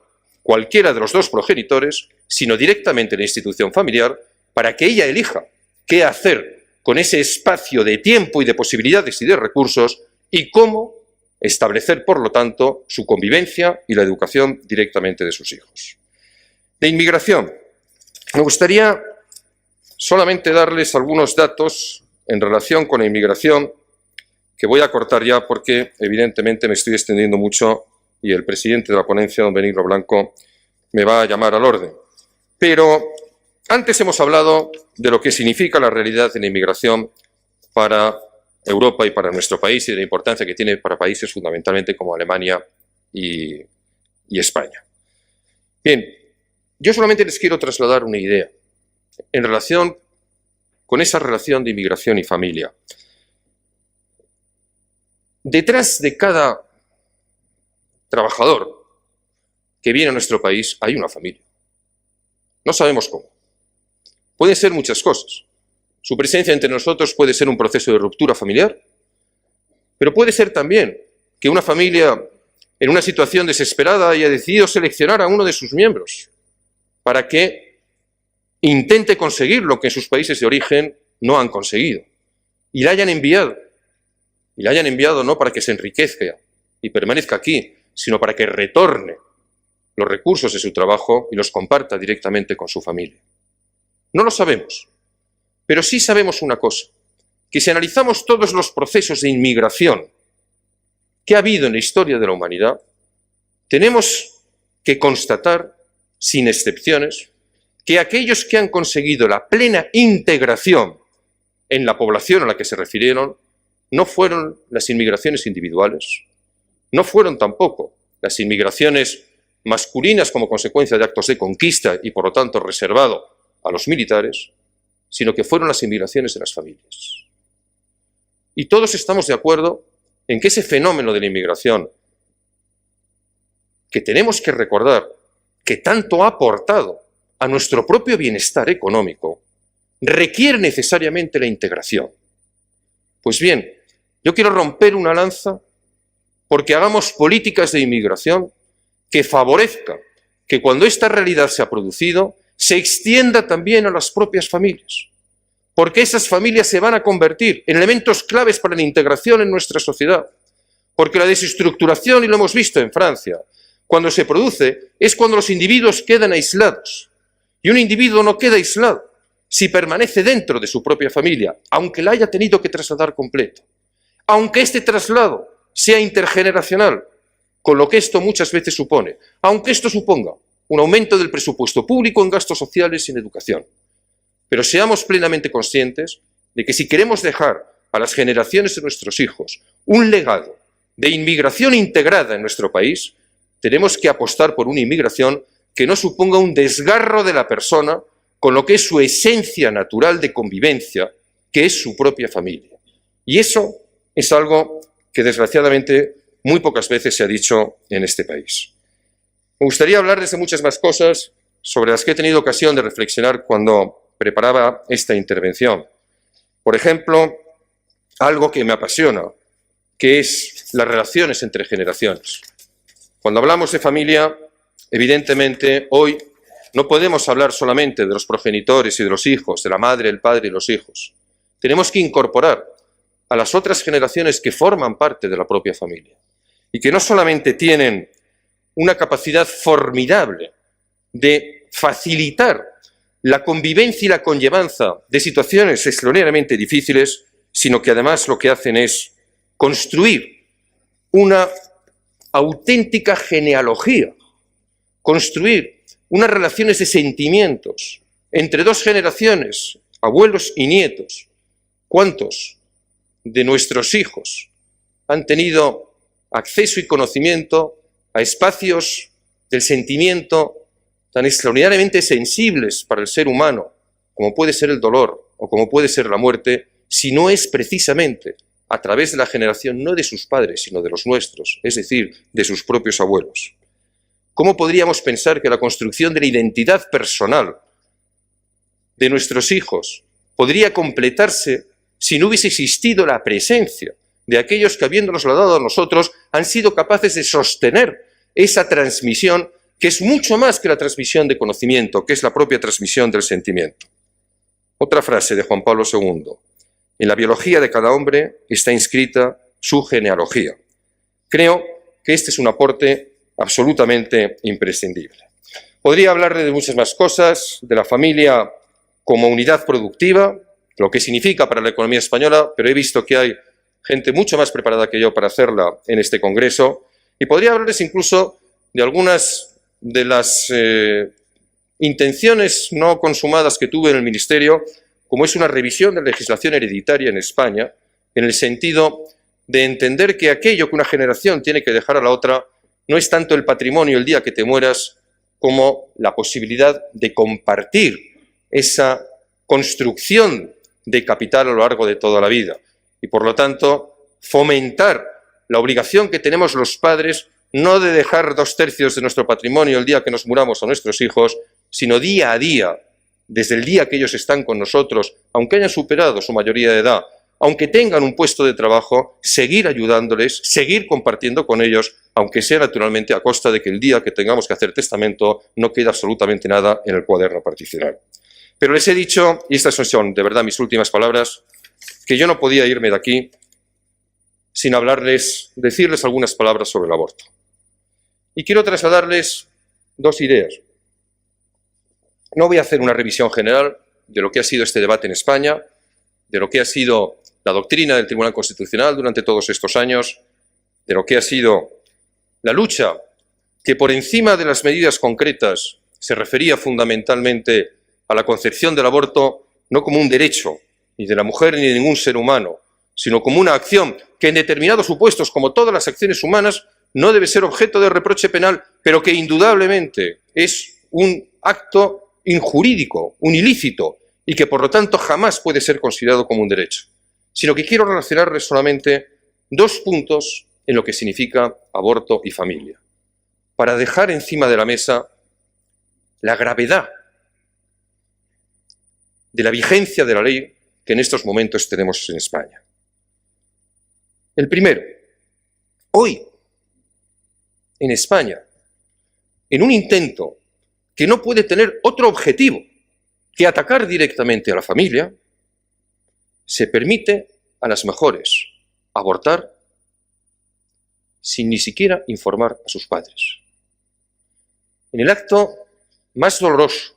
cualquiera de los dos progenitores, sino directamente en la institución familiar, para que ella elija qué hacer con ese espacio de tiempo y de posibilidades y de recursos, y cómo establecer, por lo tanto, su convivencia y la educación directamente de sus hijos. De inmigración. Me gustaría solamente darles algunos datos en relación con la inmigración, que voy a cortar ya porque evidentemente me estoy extendiendo mucho y el presidente de la ponencia, don Benigno Blanco, me va a llamar al orden. Pero antes hemos hablado de lo que significa la realidad de la inmigración para Europa y para nuestro país, y de la importancia que tiene para países fundamentalmente como Alemania y España. Bien, yo solamente les quiero trasladar una idea en relación con esa relación de inmigración y familia. Detrás de cada trabajador que viene a nuestro país hay una familia. No sabemos cómo. Pueden ser muchas cosas. Su presencia entre nosotros puede ser un proceso de ruptura familiar, pero puede ser también que una familia en una situación desesperada haya decidido seleccionar a uno de sus miembros para que intente conseguir lo que en sus países de origen no han conseguido, y la hayan enviado. Y la hayan enviado no para que se enriquezca y permanezca aquí, sino para que retorne los recursos de su trabajo y los comparta directamente con su familia. No lo sabemos, pero sí sabemos una cosa, que si analizamos todos los procesos de inmigración que ha habido en la historia de la humanidad, tenemos que constatar, sin excepciones, que aquellos que han conseguido la plena integración en la población a la que se refirieron no fueron las inmigraciones individuales, no fueron tampoco las inmigraciones masculinas como consecuencia de actos de conquista y por lo tanto reservado a los militares, sino que fueron las inmigraciones de las familias. Y todos estamos de acuerdo en que ese fenómeno de la inmigración, que tenemos que recordar que tanto ha aportado a nuestro propio bienestar económico, requiere necesariamente la integración. Pues bien, Yo quiero romper una lanza porque hagamos políticas de inmigración que favorezcan que cuando esta realidad se ha producido, se extienda también a las propias familias. Porque esas familias se van a convertir en elementos claves para la integración en nuestra sociedad. Porque la desestructuración, y lo hemos visto en Francia, cuando se produce, es cuando los individuos quedan aislados. Y un individuo no queda aislado si permanece dentro de su propia familia, aunque la haya tenido que trasladar completo. Aunque este traslado sea intergeneracional, con lo que esto muchas veces supone, aunque esto suponga un aumento del presupuesto público en gastos sociales y en educación. Pero seamos plenamente conscientes de que si queremos dejar a las generaciones de nuestros hijos un legado de inmigración integrada en nuestro país, tenemos que apostar por una inmigración que no suponga un desgarro de la persona con lo que es su esencia natural de convivencia, que es su propia familia. Y eso es algo que desgraciadamente muy pocas veces se ha dicho en este país. Me gustaría hablarles de muchas más cosas sobre las que he tenido ocasión de reflexionar cuando preparaba esta intervención. Por ejemplo, algo que me apasiona, que es las relaciones entre generaciones. Cuando hablamos de familia, evidentemente hoy no podemos hablar solamente de los progenitores y de los hijos, de la madre, el padre y los hijos. Tenemos que incorporar a las otras generaciones que forman parte de la propia familia y que no solamente tienen una capacidad formidable de facilitar la convivencia y la conllevanza de situaciones extraordinariamente difíciles, sino que además lo que hacen es construir una auténtica genealogía, construir unas relaciones de sentimientos entre dos generaciones, abuelos y nietos. ¿Cuántos de nuestros hijos han tenido acceso y conocimiento a espacios del sentimiento tan extraordinariamente sensibles para el ser humano, como puede ser el dolor o como puede ser la muerte, si no es precisamente a través de la generación no de sus padres, sino de los nuestros, es decir, de sus propios abuelos? ¿Cómo podríamos pensar que la construcción de la identidad personal de nuestros hijos podría completarse si no hubiese existido la presencia de aquellos que, habiéndonoslo dado a nosotros, han sido capaces de sostener esa transmisión, que es mucho más que la transmisión de conocimiento, que es la propia transmisión del sentimiento? Otra frase de Juan Pablo II: en la biología de cada hombre está inscrita su genealogía. Creo que este es un aporte absolutamente imprescindible. Podría hablarle de muchas más cosas, de la familia como unidad productiva, lo que significa para la economía española, pero he visto que hay gente mucho más preparada que yo para hacerla en este congreso, y podría hablarles incluso de algunas de las intenciones no consumadas que tuve en el Ministerio, como es una revisión de la legislación hereditaria en España, en el sentido de entender que aquello que una generación tiene que dejar a la otra no es tanto el patrimonio el día que te mueras, como la posibilidad de compartir esa construcción de capital a lo largo de toda la vida. Y por lo tanto, fomentar la obligación que tenemos los padres no de dejar 2/3 de nuestro patrimonio el día que nos muramos a nuestros hijos, sino día a día, desde el día que ellos están con nosotros, aunque hayan superado su mayoría de edad, aunque tengan un puesto de trabajo, seguir ayudándoles, seguir compartiendo con ellos, aunque sea naturalmente a costa de que el día que tengamos que hacer testamento no quede absolutamente nada en el cuaderno particional. Pero les he dicho, y estas son de verdad mis últimas palabras, que yo no podía irme de aquí sin decirles algunas palabras sobre el aborto. Y quiero trasladarles dos ideas. No voy a hacer una revisión general de lo que ha sido este debate en España, de lo que ha sido la doctrina del Tribunal Constitucional durante todos estos años, de lo que ha sido la lucha que por encima de las medidas concretas se refería fundamentalmente a la concepción del aborto no como un derecho ni de la mujer ni de ningún ser humano, sino como una acción que en determinados supuestos, como todas las acciones humanas, no debe ser objeto de reproche penal, pero que indudablemente es un acto injurídico, un ilícito, y que por lo tanto jamás puede ser considerado como un derecho. Sino que quiero relacionarles solamente dos puntos en lo que significa aborto y familia, para dejar encima de la mesa la gravedad de la vigencia de la ley que en estos momentos tenemos en España. El primero, hoy, en España, en un intento que no puede tener otro objetivo que atacar directamente a la familia, se permite a las mujeres abortar sin ni siquiera informar a sus padres. En el acto más doloroso,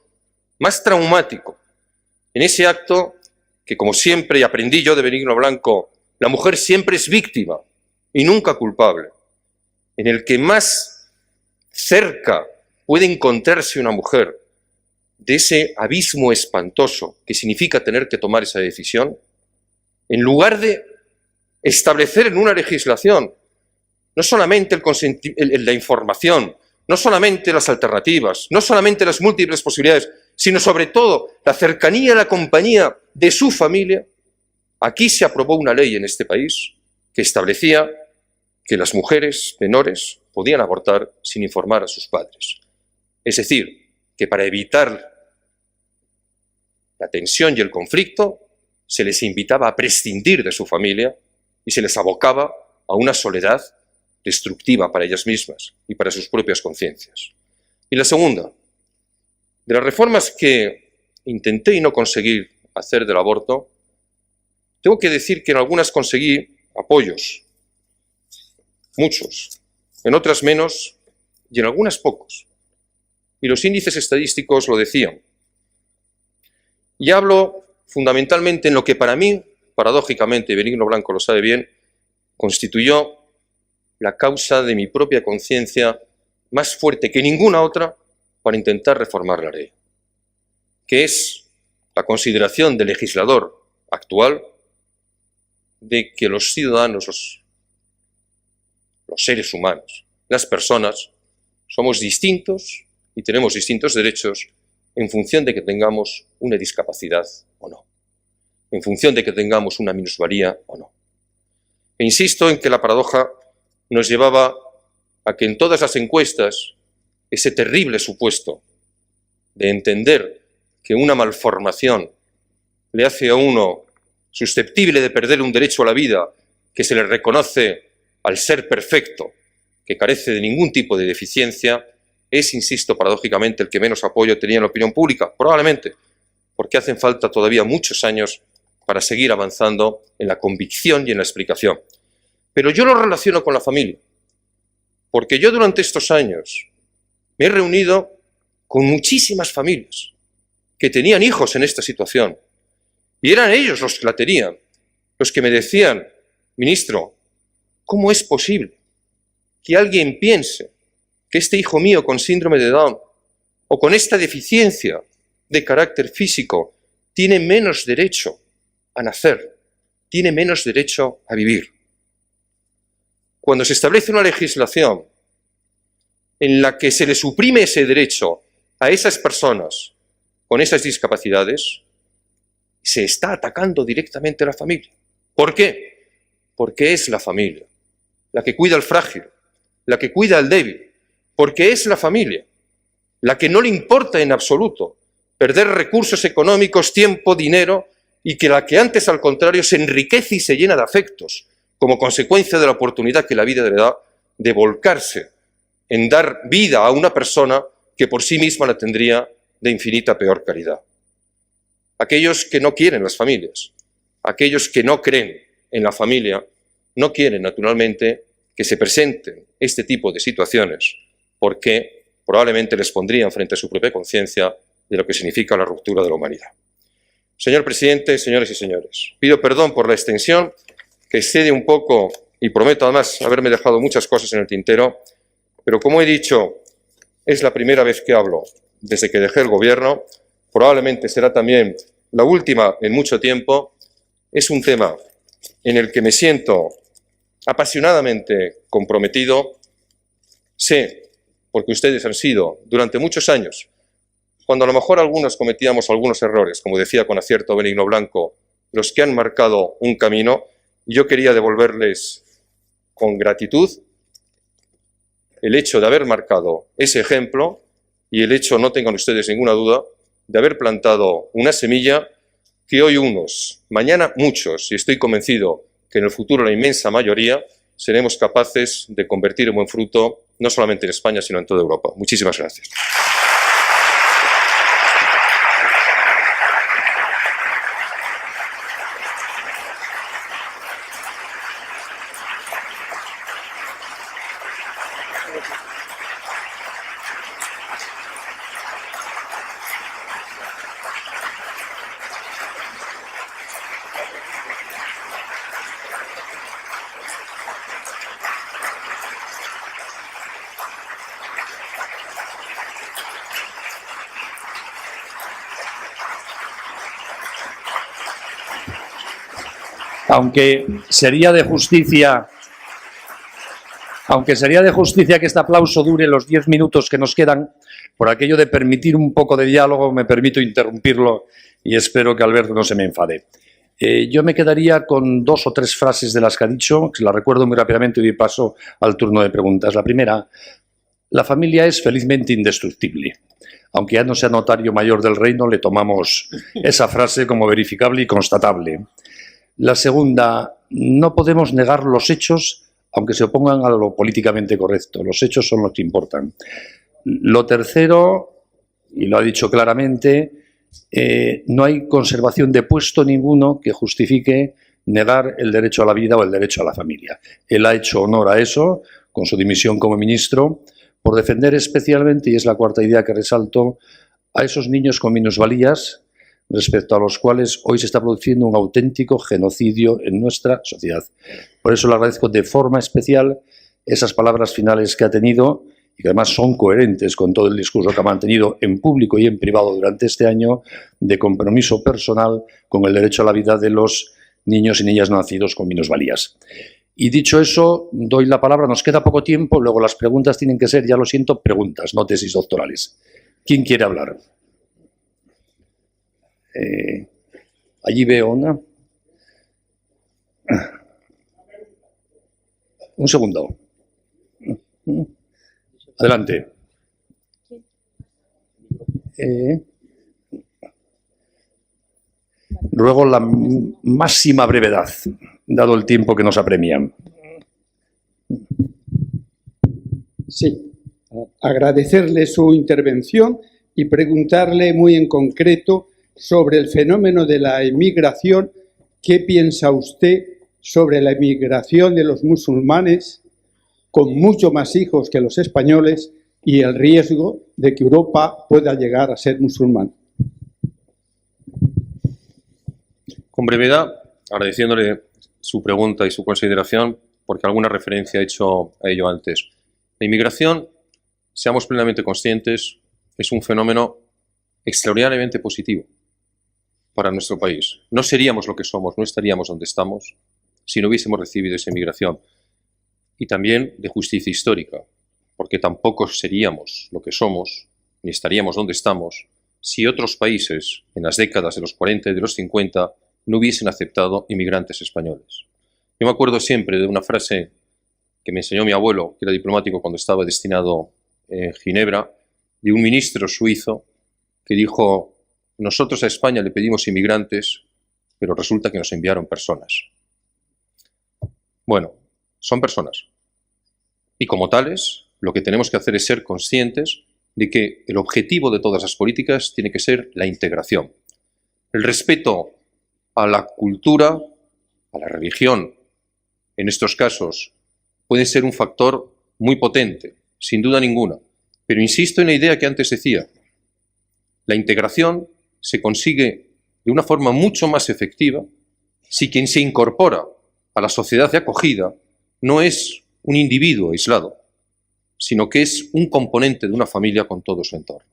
más traumático, en ese acto que, como siempre aprendí yo de Benigno Blanco, la mujer siempre es víctima y nunca culpable, en el que más cerca puede encontrarse una mujer de ese abismo espantoso que significa tener que tomar esa decisión, en lugar de establecer en una legislación no solamente la información, no solamente las alternativas, no solamente las múltiples posibilidades, sino sobre todo la cercanía y la compañía de su familia, aquí se aprobó una ley en este país que establecía que las mujeres menores podían abortar sin informar a sus padres. Es decir, que para evitar la tensión y el conflicto, se les invitaba a prescindir de su familia y se les abocaba a una soledad destructiva para ellas mismas y para sus propias conciencias. Y la segunda, de las reformas que intenté y no conseguí hacer del aborto, tengo que decir que en algunas conseguí apoyos, muchos, en otras menos y en algunas pocos. Y los índices estadísticos lo decían. Y hablo fundamentalmente en lo que para mí, paradójicamente, Benigno Blanco lo sabe bien, constituyó la causa de mi propia conciencia más fuerte que ninguna otra para intentar reformar la ley, que es la consideración del legislador actual de que los ciudadanos, los seres humanos, las personas, somos distintos y tenemos distintos derechos en función de que tengamos una discapacidad o no, en función de que tengamos una minusvalía o no. E insisto en que la paradoja nos llevaba a que en todas las encuestas ese terrible supuesto de entender que una malformación le hace a uno susceptible de perder un derecho a la vida que se le reconoce al ser perfecto, que carece de ningún tipo de deficiencia, es, insisto, paradójicamente el que menos apoyo tenía en la opinión pública, probablemente porque hacen falta todavía muchos años para seguir avanzando en la convicción y en la explicación. Pero yo lo relaciono con la familia, porque yo durante estos años me he reunido con muchísimas familias que tenían hijos en esta situación, y eran ellos los que la tenían, los que me decían: ministro, ¿cómo es posible que alguien piense que este hijo mío con síndrome de Down o con esta deficiencia de carácter físico tiene menos derecho a nacer, tiene menos derecho a vivir? Cuando se establece una legislación en la que se le suprime ese derecho a esas personas con esas discapacidades, se está atacando directamente a la familia. ¿Por qué? Porque es la familia la que cuida al frágil, la que cuida al débil, porque es la familia la que no le importa en absoluto perder recursos económicos, tiempo, dinero, y que la que antes, al contrario, se enriquece y se llena de afectos, como consecuencia de la oportunidad que la vida le da de volcarse en dar vida a una persona que por sí misma la tendría de infinita peor calidad. Aquellos que no quieren las familias, aquellos que no creen en la familia, no quieren, naturalmente, que se presenten este tipo de situaciones, porque probablemente les pondrían frente a su propia conciencia de lo que significa la ruptura de la humanidad. Señor presidente, señores y señores, pido perdón por la extensión, que excede un poco, y prometo además haberme dejado muchas cosas en el tintero, pero como he dicho, es la primera vez que hablo desde que dejé el gobierno, probablemente será también la última en mucho tiempo. Es un tema en el que me siento apasionadamente comprometido. Sé, porque ustedes han sido durante muchos años, cuando a lo mejor algunos cometíamos algunos errores, como decía con acierto Benigno Blanco, los que han marcado un camino, y yo quería devolverles con gratitud el hecho de haber marcado ese ejemplo y el hecho, no tengan ustedes ninguna duda, de haber plantado una semilla que hoy unos, mañana muchos, y estoy convencido que en el futuro la inmensa mayoría seremos capaces de convertir en buen fruto, no solamente en España, sino en toda Europa. Muchísimas gracias. Aunque sería de justicia que este aplauso dure los 10 minutos que nos quedan, por aquello de permitir un poco de diálogo, me permito interrumpirlo y espero que Alberto no se me enfade. Yo me quedaría con 2 o 3 frases de las que ha dicho, que las recuerdo muy rápidamente y doy paso al turno de preguntas. La primera: la familia es felizmente indestructible. Aunque ya no sea notario mayor del reino, le tomamos esa frase como verificable y constatable. La segunda: no podemos negar los hechos, aunque se opongan a lo políticamente correcto. Los hechos son los que importan. Lo tercero, y lo ha dicho claramente, no hay conservación de puesto ninguno que justifique negar el derecho a la vida o el derecho a la familia. Él ha hecho honor a eso con su dimisión como ministro, por defender especialmente, y es la cuarta idea que resalto, a esos niños con minusvalías, respecto a los cuales hoy se está produciendo un auténtico genocidio en nuestra sociedad. Por eso le agradezco de forma especial esas palabras finales que ha tenido y que además son coherentes con todo el discurso que ha mantenido en público y en privado durante este año, de compromiso personal con el derecho a la vida de los niños y niñas nacidos con minusvalías. Y dicho eso, doy la palabra, nos queda poco tiempo, luego las preguntas tienen que ser, ya lo siento, preguntas, no tesis doctorales. ¿Quién quiere hablar? Allí veo una. Un segundo. Adelante. Ruego la máxima brevedad, dado el tiempo que nos apremian. Sí, agradecerle su intervención y preguntarle muy en concreto sobre el fenómeno de la emigración. ¿Qué piensa usted sobre la emigración de los musulmanes con mucho más hijos que los españoles y el riesgo de que Europa pueda llegar a ser musulmán? Con brevedad, agradeciéndole su pregunta y su consideración, porque alguna referencia ha hecho a ello antes. La inmigración, seamos plenamente conscientes, es un fenómeno extraordinariamente positivo para nuestro país. No seríamos lo que somos, no estaríamos donde estamos si no hubiésemos recibido esa inmigración. Y también de justicia histórica, porque tampoco seríamos lo que somos, ni estaríamos donde estamos, si otros países, en las décadas de los 40 y de los 50, no hubiesen aceptado inmigrantes españoles. Yo me acuerdo siempre de una frase que me enseñó mi abuelo, que era diplomático cuando estaba destinado en Ginebra, de un ministro suizo que dijo: nosotros a España le pedimos inmigrantes, pero resulta que nos enviaron personas. Bueno, son personas. Y como tales, lo que tenemos que hacer es ser conscientes de que el objetivo de todas las políticas tiene que ser la integración. El respeto a la cultura, a la religión, en estos casos, puede ser un factor muy potente, sin duda ninguna. Pero insisto en la idea que antes decía. La integración se consigue de una forma mucho más efectiva si quien se incorpora a la sociedad de acogida no es un individuo aislado, sino que es un componente de una familia con todo su entorno.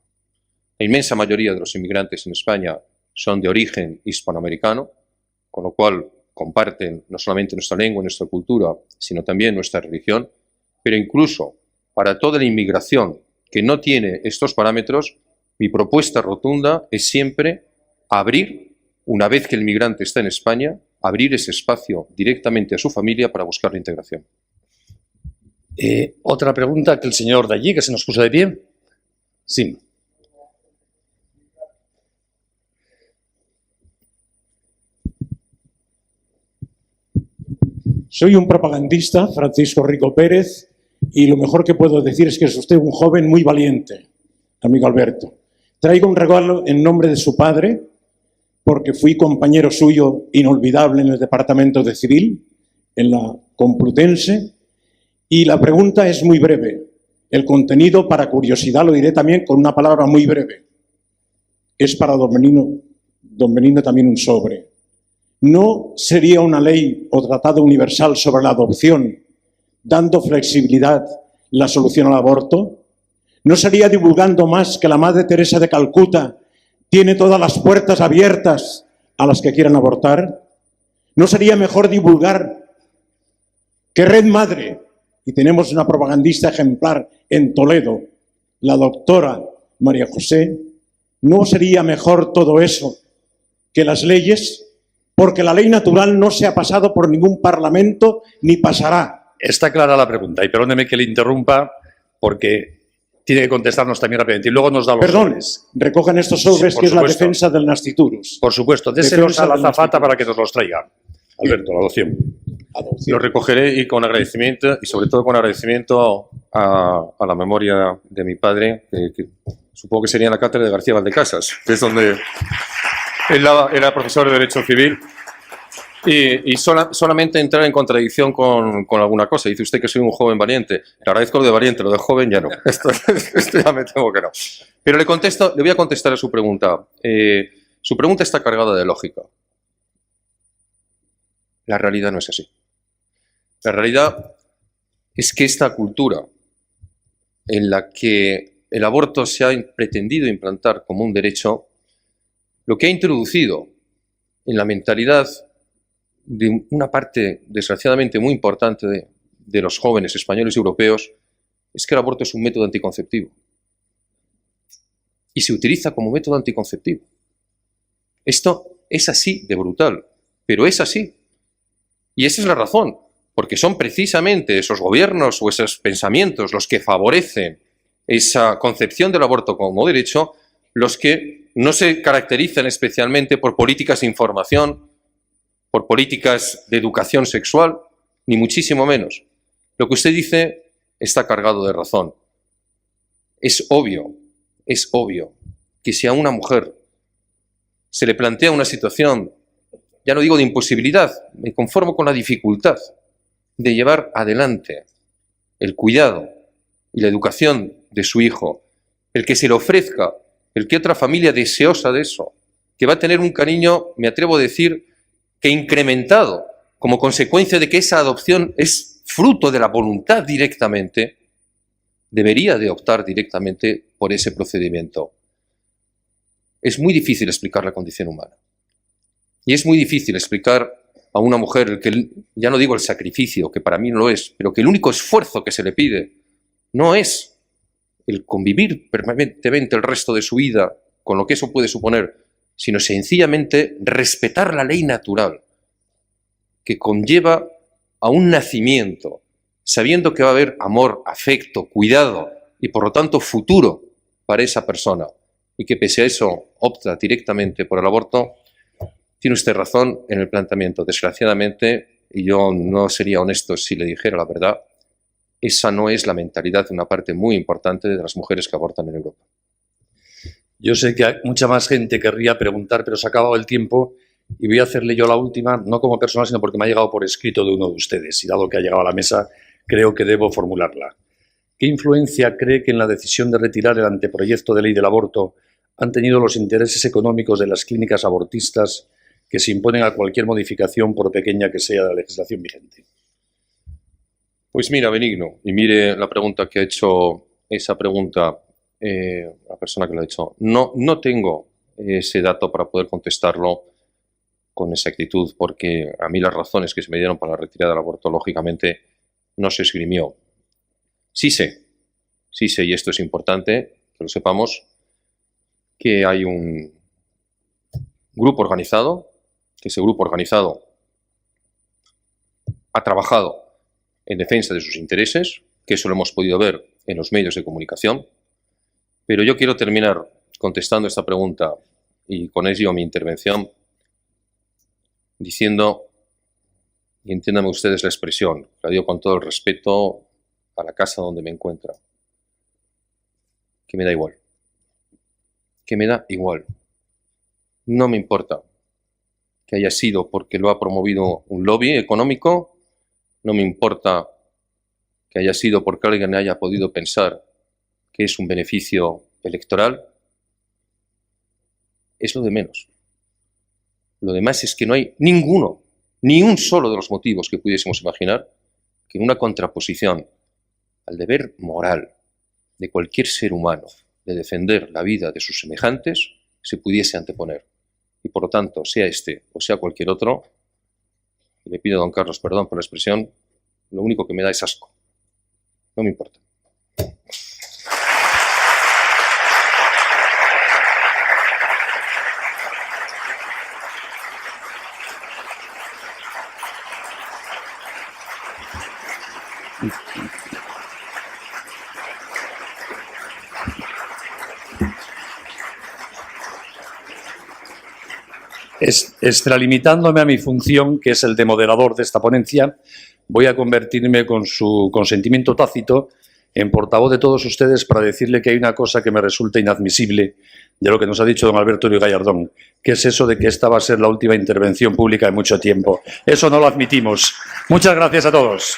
La inmensa mayoría de los inmigrantes en España son de origen hispanoamericano, con lo cual comparten no solamente nuestra lengua y nuestra cultura, sino también nuestra religión, pero incluso para toda la inmigración que no tiene estos parámetros, mi propuesta rotunda es siempre abrir, una vez que el migrante está en España, abrir ese espacio directamente a su familia para buscar la integración. Otra pregunta, que el señor de allí, que se nos puso de pie. Sí. Soy un propagandista, Francisco Rico Pérez, y lo mejor que puedo decir es que es usted un joven muy valiente, amigo Alberto. Traigo un regalo en nombre de su padre, porque fui compañero suyo inolvidable en el Departamento de Civil, en la Complutense, y la pregunta es muy breve. El contenido, para curiosidad, lo diré también con una palabra muy breve. Es para don Benigno también un sobre. ¿No sería una ley o tratado universal sobre la adopción, dando flexibilidad, la solución al aborto? ¿No sería divulgando más que la Madre Teresa de Calcuta tiene todas las puertas abiertas a las que quieran abortar? ¿No sería mejor divulgar que Red Madre, y tenemos una propagandista ejemplar en Toledo, la doctora María José, no sería mejor todo eso que las leyes? Porque la ley natural no se ha pasado por ningún parlamento ni pasará. Está clara la pregunta, y perdóneme que le interrumpa, porque tiene que contestarnos también rápidamente. Y luego nos da los sobres. Recojan estos sobres, Sí, que es la supuesto. defensa del Nasciturus. Por supuesto, déselos a la azafata para que nos los traiga. Alberto, la adopción. Lo recogeré y con agradecimiento, y sobre todo con agradecimiento a la memoria de mi padre, que supongo que sería en la cátedra de García Valdecasas, que es donde él era profesor de Derecho Civil. Y solamente entrar en contradicción con alguna cosa. Dice usted que soy un joven valiente. Le agradezco lo de valiente, lo de joven ya no. Esto ya me temo que no. Pero le voy a contestar a su pregunta. Su pregunta está cargada de lógica. La realidad no es así. La realidad es que esta cultura en la que el aborto se ha pretendido implantar como un derecho, lo que ha introducido en la mentalidad de una parte, desgraciadamente, muy importante de los jóvenes españoles y europeos, es que el aborto es un método anticonceptivo. Y se utiliza como método anticonceptivo. Esto es así de brutal, pero es así. Y esa es la razón, porque son precisamente esos gobiernos o esos pensamientos los que favorecen esa concepción del aborto como derecho, los que no se caracterizan especialmente por políticas de información, por políticas de educación sexual, ni muchísimo menos. Lo que usted dice está cargado de razón. Es obvio que si a una mujer se le plantea una situación, ya no digo de imposibilidad, me conformo con la dificultad de llevar adelante el cuidado y la educación de su hijo, el que se le ofrezca, el que otra familia deseosa de eso, que va a tener un cariño, me atrevo a decir, que incrementado como consecuencia de que esa adopción es fruto de la voluntad directamente, debería de optar directamente por ese procedimiento. Es muy difícil explicar la condición humana. Y es muy difícil explicar a una mujer, el que, ya no digo el sacrificio, que para mí no lo es, pero que el único esfuerzo que se le pide no es el convivir permanentemente el resto de su vida con lo que eso puede suponer, sino sencillamente respetar la ley natural que conlleva a un nacimiento, sabiendo que va a haber amor, afecto, cuidado y por lo tanto futuro para esa persona, y que pese a eso opta directamente por el aborto. Tiene usted razón en el planteamiento. Desgraciadamente, y yo no sería honesto si le dijera la verdad, esa no es la mentalidad de una parte muy importante de las mujeres que abortan en Europa. Yo sé que mucha más gente querría preguntar, pero se ha acabado el tiempo y voy a hacerle yo la última, no como personal, sino porque me ha llegado por escrito de uno de ustedes. Y dado que ha llegado a la mesa, creo que debo formularla. ¿Qué influencia cree que en la decisión de retirar el anteproyecto de ley del aborto han tenido los intereses económicos de las clínicas abortistas que se imponen a cualquier modificación, por pequeña que sea, de la legislación vigente? Pues mira, Benigno, y mire la pregunta que ha hecho esa pregunta la persona que lo ha hecho. No tengo ese dato para poder contestarlo con exactitud, porque a mí las razones que se me dieron para la retirada del aborto, lógicamente, no se esgrimió. Sí sé, y esto es importante que lo sepamos, que hay un grupo organizado, que ese grupo organizado ha trabajado en defensa de sus intereses, que eso lo hemos podido ver en los medios de comunicación, pero yo quiero terminar contestando esta pregunta y con ello mi intervención diciendo y entiéndanme ustedes la expresión, la digo con todo el respeto a la casa donde me encuentro, que me da igual. Que me da igual. No me importa que haya sido porque lo ha promovido un lobby económico, no me importa que haya sido porque alguien haya podido pensar que es un beneficio electoral, es lo de menos. Lo demás es que no hay ninguno, ni un solo de los motivos que pudiésemos imaginar que en una contraposición al deber moral de cualquier ser humano de defender la vida de sus semejantes se pudiese anteponer. Y por lo tanto, sea este o sea cualquier otro, y le pido a don Carlos perdón por la expresión, lo único que me da es asco. No me importa. Extralimitándome a mi función, que es el de moderador de esta ponencia, voy a convertirme, con su consentimiento tácito, en portavoz de todos ustedes para decirle que hay una cosa que me resulta inadmisible de lo que nos ha dicho don Alberto Uribe Gallardón, que es eso de que esta va a ser la última intervención pública en mucho tiempo. Eso no lo admitimos. Muchas gracias a todos.